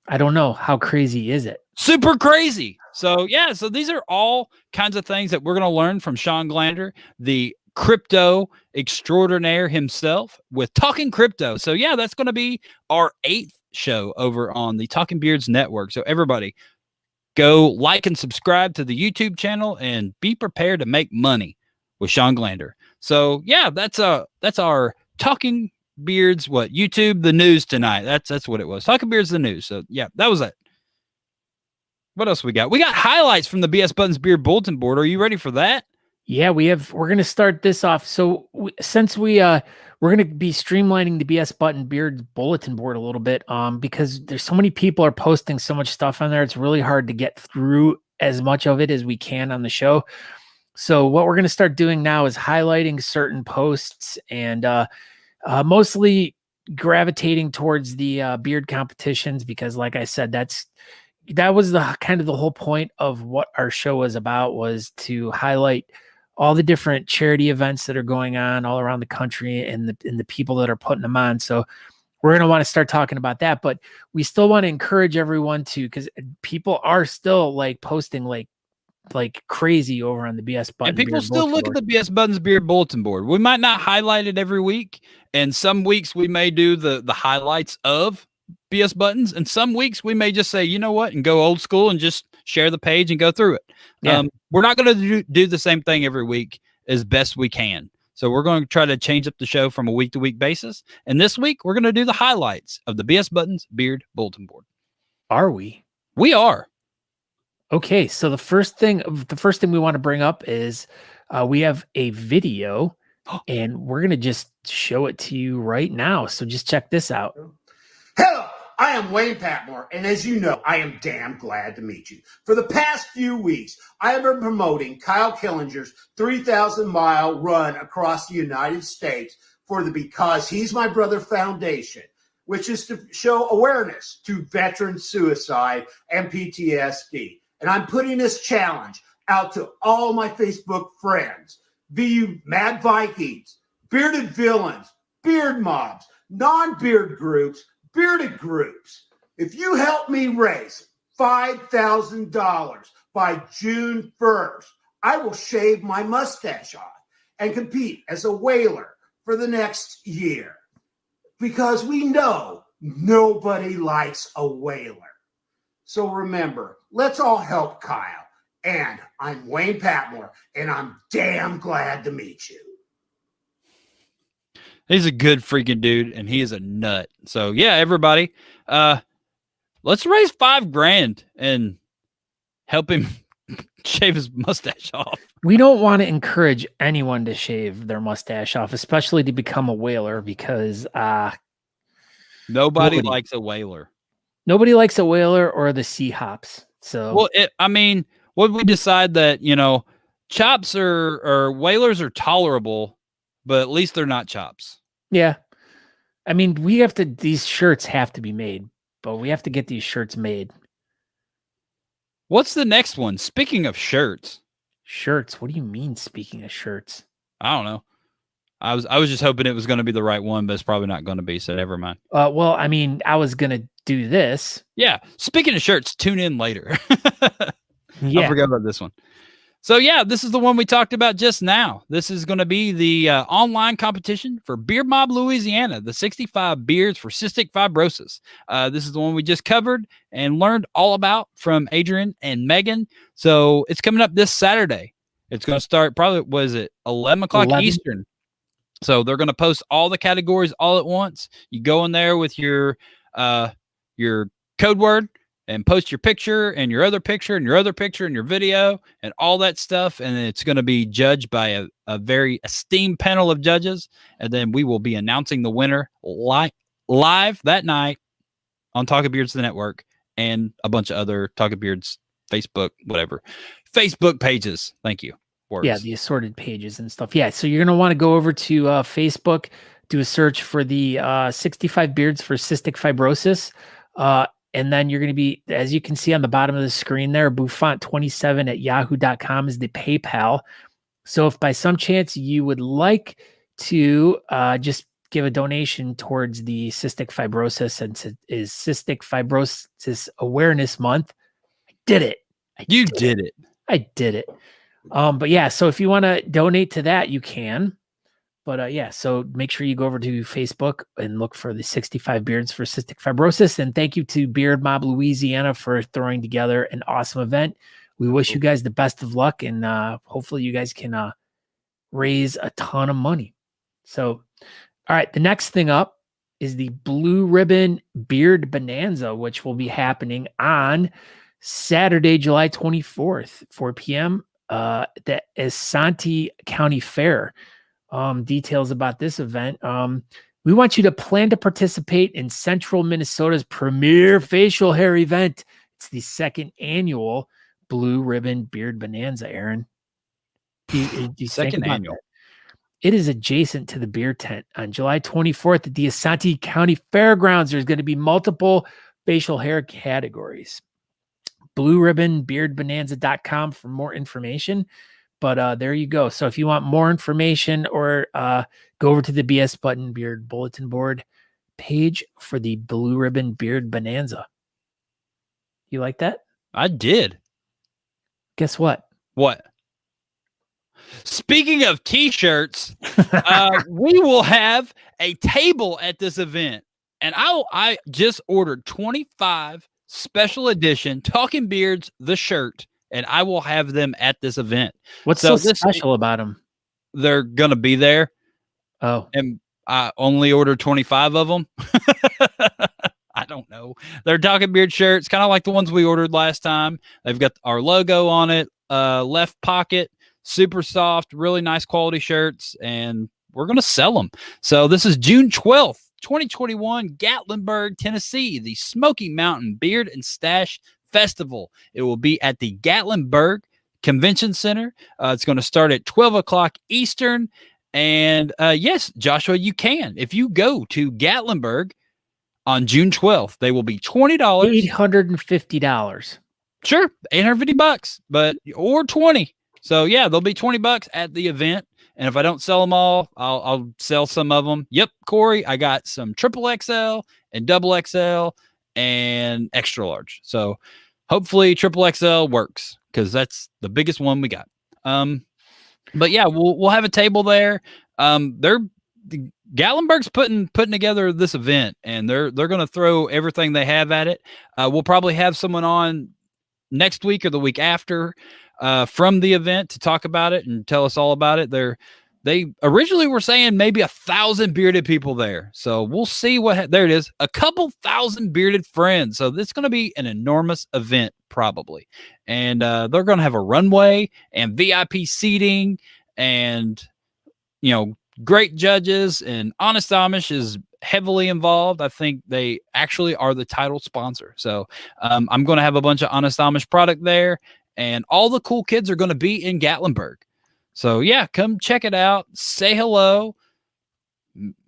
I don't know. How crazy is it? Super crazy. So yeah, so these are all kinds of things that we're going to learn from Sean Glander, the crypto extraordinaire himself, with Talking Crypto. So yeah, that's going to be our 8th show over on the Talking Beards Network. So everybody, go like and subscribe to the YouTube channel and be prepared to make money with Sean Glander. So yeah, that's our Talking Beards, YouTube, the news tonight. That's what it was. Talking Beards, the news. So yeah, that was it. What else we got? We got highlights from the Buttons Beard Bulletin Board. Are you ready for that? Yeah, we're going to start this off. So since we're going to be streamlining the Button Beard Bulletin Board a little bit, because there's so many people are posting so much stuff on there, it's really hard to get through as much of it as we can on the show. So what we're going to start doing now is highlighting certain posts and mostly gravitating towards the beard competitions because, like I said, that was the kind of the whole point of what our show was about, was to highlight all the different charity events that are going on all around the country and the people that are putting them on. So we're going to want to start talking about that, but we still want to encourage everyone to, because people are still like posting like crazy over on the BS Button. And people Beard still Bulletin look Board. at the BS Buttons Beard Bulletin Board. We might not highlight it every week, and some weeks we may do the highlights of BS Buttons, and some weeks we may just say, you know what, and go old school and just share the page and go through it. Yeah. We're not going to do the same thing every week as best we can. So we're going to try to change up the show from a week-to-week basis. And this week, we're going to do the highlights of the BS Buttons Beard Bulletin Board. Are we? We are. Okay, so the first thing we want to bring up is we have a video, and we're going to just show it to you right now. So just check this out. Hello, I am Wayne Patmore, and as you know, I am damn glad to meet you. For the past few weeks, I have been promoting Kyle Killinger's 3,000-mile run across the United States for the Because He's My Brother Foundation, which is to show awareness to veteran suicide and PTSD. And I'm putting this challenge out to all my Facebook friends, VU Mad Vikings, Bearded Villains, Beard Mobs, non-beard groups, bearded groups. If you help me raise $5,000 by June 1st, I will shave my mustache off and compete as a whaler for the next year. Because we know nobody likes a whaler. So remember, let's all help Kyle. And I'm Wayne Patmore, and I'm damn glad to meet you. He's a good freaking dude, and he is a nut. So yeah, everybody, let's raise $5,000 and help him shave his mustache off. We don't want to encourage anyone to shave their mustache off, especially to become a whaler, because Nobody likes a whaler. Nobody likes a whaler or the sea hops. So well, what we decide that, chops or whalers are tolerable, but at least they're not chops. Yeah. These shirts have to be made, but we have to get these shirts made. What's the next one? Speaking of shirts. Shirts? What do you mean, speaking of shirts? I don't know. I was just hoping it was going to be the right one, but it's probably not going to be, so never mind. I was going to do this. Yeah. Speaking of shirts, tune in later. Yeah. I forgot about this one. So yeah, this is the one we talked about just now. This is going to be the online competition for Beard Mobb Louisiana, the 65 beards for cystic fibrosis. This is the one we just covered and learned all about from Adrian and Megan. So it's coming up this Saturday. It's going to start probably, 11 o'clock Eastern. So they're going to post all the categories all at once. You go in there with your code word and post your picture and your other picture and your other picture and your video and all that stuff. And it's going to be judged by a very esteemed panel of judges. And then we will be announcing the winner live that night on Talking Beards the Network and a bunch of other Talking Beards Facebook pages. Thank you. Words. Yeah, the assorted pages and stuff. Yeah, so you're going to want to go over to Facebook, do a search for the 65 beards for cystic fibrosis. And then you're going to be, as you can see on the bottom of the screen there, bouffant27@yahoo.com is the PayPal. So if by some chance you would like to just give a donation towards the cystic fibrosis, and is Cystic Fibrosis Awareness Month, I did it. I did it. But yeah, so if you want to donate to that, you can. But yeah, so make sure you go over to Facebook and look for the 65 beards for cystic fibrosis. And thank you to Beard Mobb Louisiana for throwing together an awesome event. We wish you guys the best of luck, and hopefully you guys can raise a ton of money. So, all right, the next thing up is the Blue Ribbon Beard Bonanza, which will be happening on Saturday, July 24th, 4 p.m. The Asante County Fair. Details about this event. We want you to plan to participate in Central Minnesota's premier facial hair event. It's the second annual Blue Ribbon Beard Bonanza, Aaron. Do you second annual. it is adjacent to the beer tent. On July 24th at the Asante County Fairgrounds, there's going to be multiple facial hair categories. Blue Ribbon beardbonanza.com for more information. But there you go. So if you want more information, or go over to the BS Button Beard Bulletin Board page for the Blue Ribbon Beard Bonanza. You like that? I did. Guess what? What? Speaking of t-shirts, we will have a table at this event. And I just ordered 25 special edition Talking Beards, the shirt, and I will have them at this event. What's so special about them? They're going to be there. Oh. And I only ordered 25 of them. I don't know. They're Talking Beard shirts, kind of like the ones we ordered last time. They've got our logo on it, left pocket, super soft, really nice quality shirts, and we're going to sell them. So this is June 12th, 2021, Gatlinburg, Tennessee, the Smoky Mountain Beard and Stash Festival. It will be at the Gatlinburg Convention Center. It's going to start at 12 o'clock Eastern. And yes, Joshua, you can. If you go to Gatlinburg on June 12th, they will be $20. $850. Sure, $850, but or 20. So yeah, they'll be $20 at the event. And if I don't sell them all, I'll sell some of them. Yep, Corey, I got some triple XL and double XL and extra large. So hopefully triple XL works, because that's the biggest one we got. But yeah, we'll have a table there. Gatlinburg's putting together this event, and they're going to throw everything they have at it. We'll probably have someone on next week or the week after from the event to talk about it and tell us all about it. They originally were saying maybe 1,000 bearded people there. So we'll see there it is. A couple thousand bearded friends. So this is going to be an enormous event probably. And they're going to have a runway and VIP seating and, great judges, and Honest Amish is heavily involved. I think they actually are the title sponsor. So I'm going to have a bunch of Honest Amish product there, and all the cool kids are going to be in Gatlinburg. So yeah, come check it out. Say hello.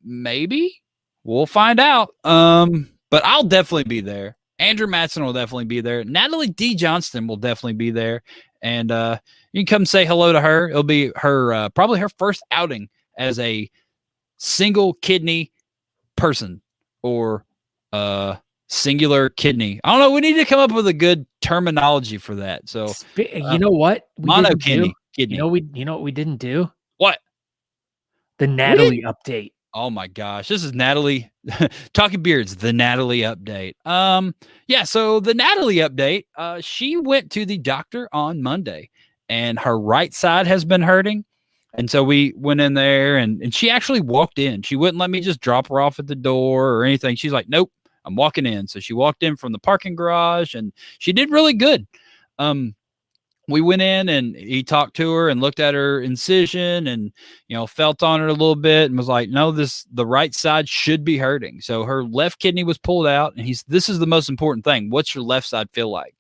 Maybe we'll find out. But I'll definitely be there. Andrew Matson will definitely be there. Natalie D. Johnston will definitely be there. And you can come say hello to her. It'll be her probably her first outing as a single kidney person, or singular kidney. I don't know. We need to come up with a good terminology for that. So you know what? Mono kidney. You know what we didn't do? What? The Natalie update. Oh my gosh. This is Natalie Talking Beards, the Natalie update. Yeah, so the Natalie update, she went to the doctor on Monday, and her right side has been hurting. And so we went in there, and she actually walked in. She wouldn't let me just drop her off at the door or anything. She's like, nope, I'm walking in. So she walked in from the parking garage, and she did really good. We went in, and he talked to her and looked at her incision and, felt on her a little bit and was like, no, the right side should be hurting. So her left kidney was pulled out, and this is the most important thing. What's your left side feel like?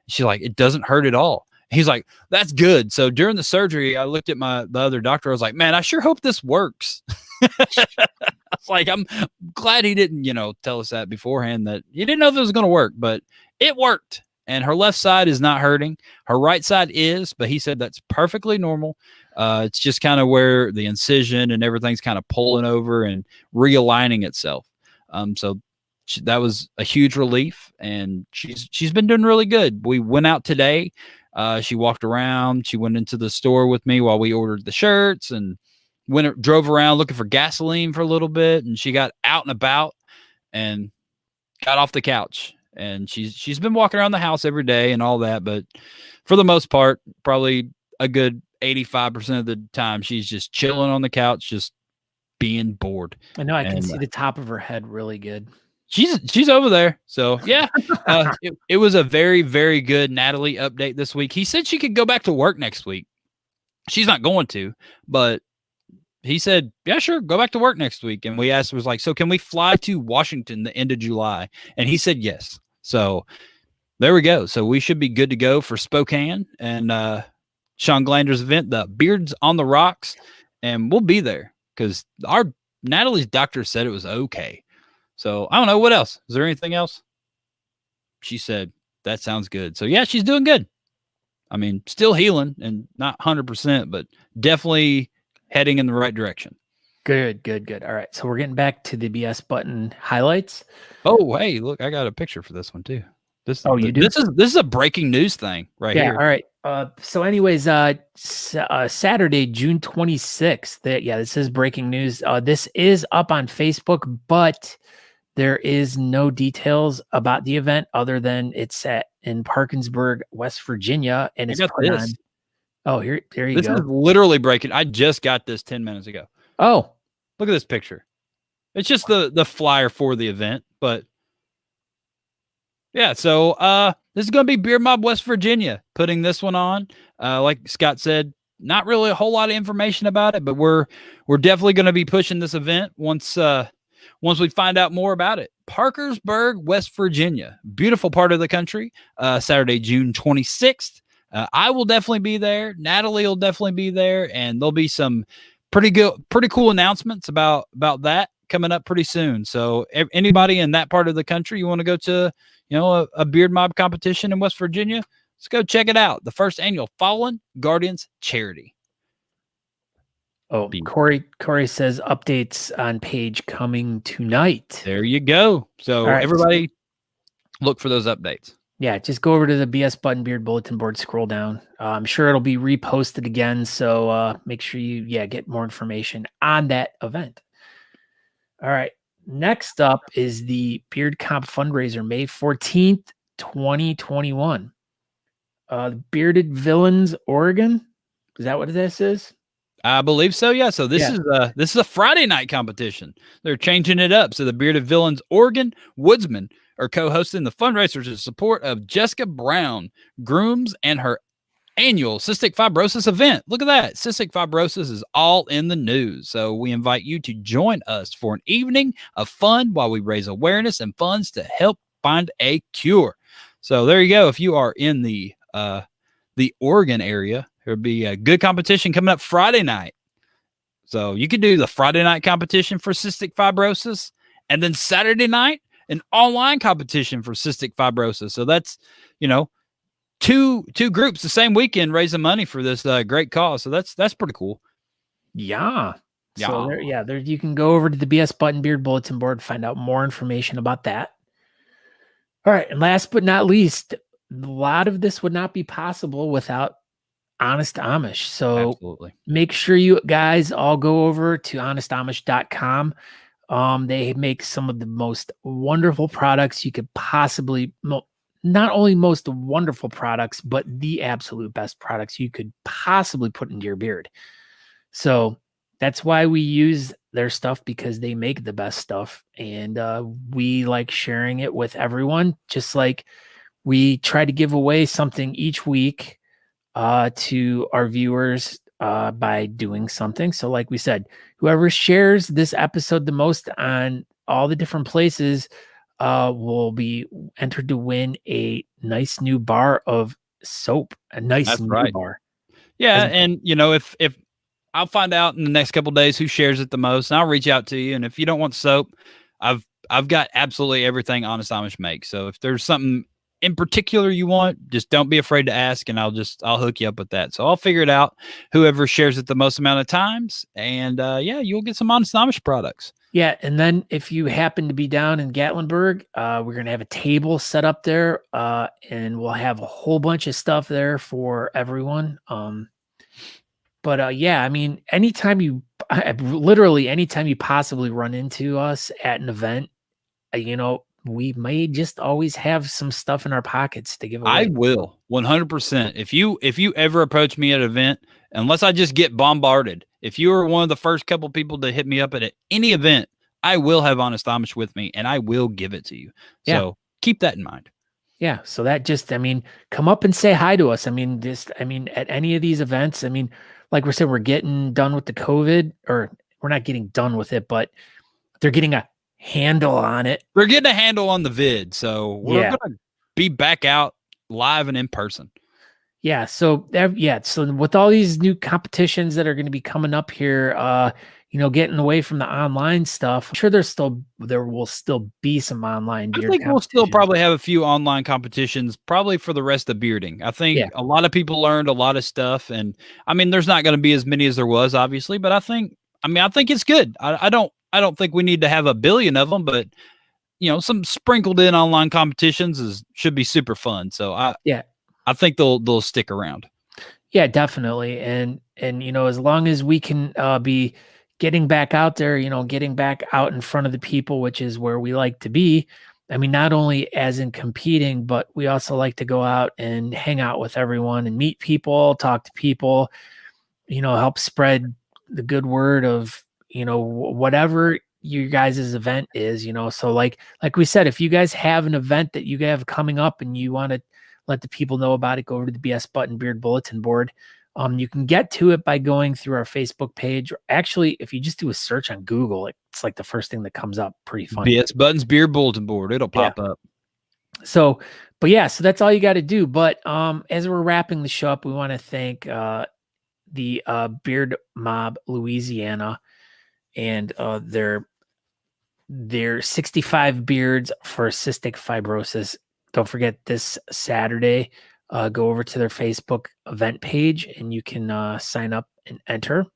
She's like, it doesn't hurt at all. He's like, that's good. So during the surgery, I looked at the other doctor. I was like, man, I sure hope this works. I was like, I'm glad he didn't, tell us that beforehand, that he didn't know if it was going to work, but it worked. And her left side is not hurting. Her right side is, but he said that's perfectly normal. It's just kind of where the incision and everything's kind of pulling over and realigning itself. So that was a huge relief, and she's been doing really good. We went out today. She walked around. She went into the store with me while we ordered the shirts, and drove around looking for gasoline for a little bit. And she got out and about and got off the couch. And she's been walking around the house every day and all that, but for the most part, probably a good 85% of the time, she's just chilling on the couch, just being bored. I know. I can see the top of her head really good. She's over there. So yeah, it was a very, very good Natalie update this week. He said she could go back to work next week. She's not going to, but he said, yeah, sure, go back to work next week. And we asked, was like, so can we fly to Washington the end of July? And he said yes. So there we go. So we should be good to go for Spokane and Sean Glander's event, the Beards on the Rocks. and we'll be there because our Natalie's doctor said it was okay. So I don't know what else. Is there anything else? She said that sounds good. So yeah, she's doing good. I mean, still healing and not 100%, but definitely heading in the right direction. Good. All right. So we're getting back to the BS button highlights. Oh, hey, look, I got a picture for this one too. You do? This is a breaking news thing right here. All right. So anyways, Saturday, June 26th. This is breaking news. This is up on Facebook, but there is no details about the event other than it's in Parkinsburg, West Virginia, and it's put on. Oh, there you go. This is literally breaking. I just got this 10 minutes ago. Oh, look at this picture. It's just the flyer for the event, but yeah. So this is going to be Beard Mobb West Virginia putting this one on. Like Scott said, not really a whole lot of information about it, but we're definitely going to be pushing this event once we find out more about it. Parkersburg, West Virginia, beautiful part of the country. Saturday, June 26th. I will definitely be there. Natalie will definitely be there, and there'll be some pretty cool announcements about that coming up pretty soon. So anybody in that part of the country, you want to go to, a Beard Mobb competition in West Virginia, let's go check it out. The first annual Fallen Guardians charity. Oh, Corey says updates on page coming tonight. There you go. So everybody look for those updates. Yeah, just go over to the BS Button Beard Bulletin Board, scroll down. I'm sure it'll be reposted again, so make sure you get more information on that event. All right, next up is the Beard Comp Fundraiser, May 14th, 2021. Bearded Villains, Oregon. Is that what this is? I believe so. Yeah. So this is a Friday night competition. They're changing it up. So the Bearded Villains, Oregon Woodsmen are co-hosting the fundraiser to support of Jessica Brown Grooms and her annual cystic fibrosis event. Look at that. Cystic fibrosis is all in the news. So we invite you to join us for an evening of fun while we raise awareness and funds to help find a cure. So there you go. If you are in the Oregon area, there'll be a good competition coming up Friday night. So you could do the Friday night competition for cystic fibrosis, and then Saturday night, an online competition for cystic fibrosis. So that's, two groups the same weekend raising money for this great cause. So that's pretty cool. Yeah. So there you can go over to the BS Button Beard Bulletin Board, find out more information about that. All right. And last but not least, a lot of this would not be possible without Honest Amish. So absolutely, make sure you guys all go over to honestamish.com. They make some of the most wonderful products you could possibly, not only most wonderful products, but the absolute best products you could possibly put into your beard. So that's why we use their stuff, because they make the best stuff. And we like sharing it with everyone, just like we try to give away something each week to our viewers by doing something. So like we said, whoever shares this episode the most on all the different places will be entered to win a nice new bar of soap, a nice new bar. Yeah. And if I'll find out in the next couple of days who shares it the most, and I'll reach out to you. And if you don't want soap, I've got absolutely everything Honest Amish makes. So if there's something in particular you want, just don't be afraid to ask, and I'll hook you up with that. So I'll figure it out, whoever shares it the most amount of times, and you'll get some Honest Amish products. Yeah. And then if you happen to be down in Gatlinburg, we're going to have a table set up there, and we'll have a whole bunch of stuff there for everyone. But I mean, anytime you possibly run into us at an event, we may just always have some stuff in our pockets to give away. I will 100%. If you ever approach me at an event, unless I just get bombarded, if you are one of the first couple people to hit me up at any event, I will have Honest Amish with me, and I will give it to you. So keep that in mind. Yeah. So that just, come up and say hi to us. At any of these events, like we said, we're getting done with the COVID, or we're not getting done with it, but they're getting a handle on it. We're getting a handle on the vid. So we're going to be back out live and in person. Yeah. So So with all these new competitions that are going to be coming up here, getting away from the online stuff, I'm sure there will still be some online I beard think we'll still competitions. probably have a few online competitions, probably for the rest of bearding. I think Yeah. a lot of people learned a lot of stuff, and I mean, there's not going to be as many as there was, obviously, but I think it's good. I don't think we need to have a billion of them, but some sprinkled in online competitions should be super fun. So I think they'll stick around. Yeah, definitely. And as long as we can be getting back out there, getting back out in front of the people, which is where we like to be. I mean, not only as in competing, but we also like to go out and hang out with everyone and meet people, talk to people, help spread the good word of, whatever you guys' event is, so like we said, if you guys have an event that you have coming up and you want to let the people know about it, go over to the BS Button Beard Bulletin Board. You can get to it by going through our Facebook page. Or actually, if you just do a search on Google, it's like the first thing that comes up. Pretty funny. BS Buttons Beard Bulletin Board. It'll pop up. So that's all you got to do. But as we're wrapping the show up, we want to thank the Beard Mobb Louisiana and their 65 beards for cystic fibrosis. Don't forget this Saturday, go over to their Facebook event page and you can sign up and enter.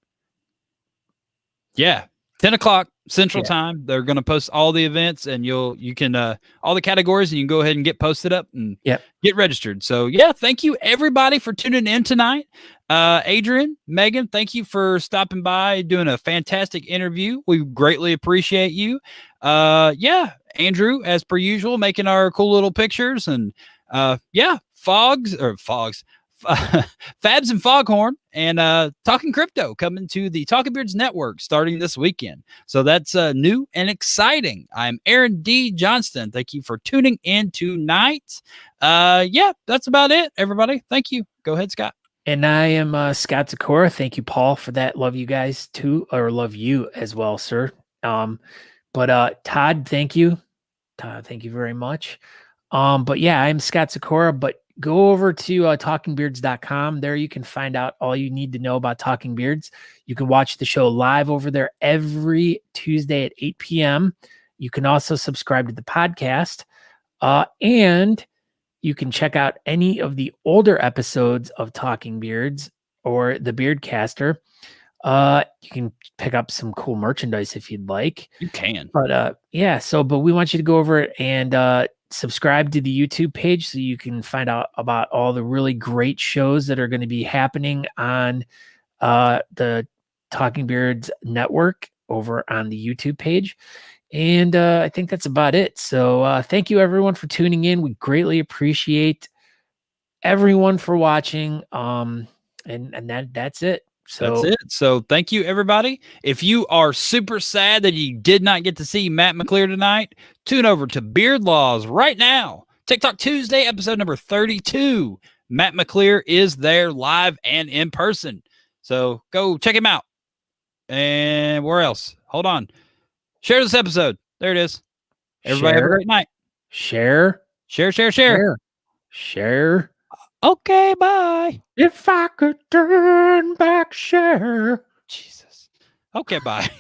Yeah. 10 o'clock Central Time. They're going to post all the events and you can all the categories, and you can go ahead and get posted up and get registered. So thank you everybody for tuning in tonight. Adrian, Megan, thank you for stopping by, doing a fantastic interview. We greatly appreciate you. Andrew, as per usual, making our cool little pictures, and Fabs and Foghorn and Talking Crypto coming to the Talking Beards Network starting this weekend. So that's new and exciting. I'm Aaron D. Johnston. Thank you for tuning in tonight. That's about it, everybody. Thank you. Go ahead, Scott. And I am Scott Zakora. Thank you, Paul, for that. Love you guys too, or love you as well, sir. But Todd, thank you. Todd, thank you very much. I'm Scott Zakora, but go over to talkingbeards.com. There you can find out all you need to know about Talking Beards. You can watch the show live over there every Tuesday at 8 p.m. You can also subscribe to the podcast. And you can check out any of the older episodes of Talking Beards or the Beardcaster. You can pick up some cool merchandise if you'd like. You can. But but we want you to go over and subscribe to the YouTube page so you can find out about all the really great shows that are going to be happening on the Talking Beards network over on the YouTube page. And I think that's about it. So thank you everyone for tuning in. We greatly appreciate everyone for watching. And that's it. So that's it. So thank you, everybody. If you are super sad that you did not get to see Matt McClear tonight, tune over to Beard Laws right now. TikTok Tuesday, episode number 32. Matt McClear is there live and in person. So go check him out. And where else? Hold on. Share this episode. There it is. Everybody have a great night. Share. Okay, bye. If I could turn back, share. Jesus. Okay, bye.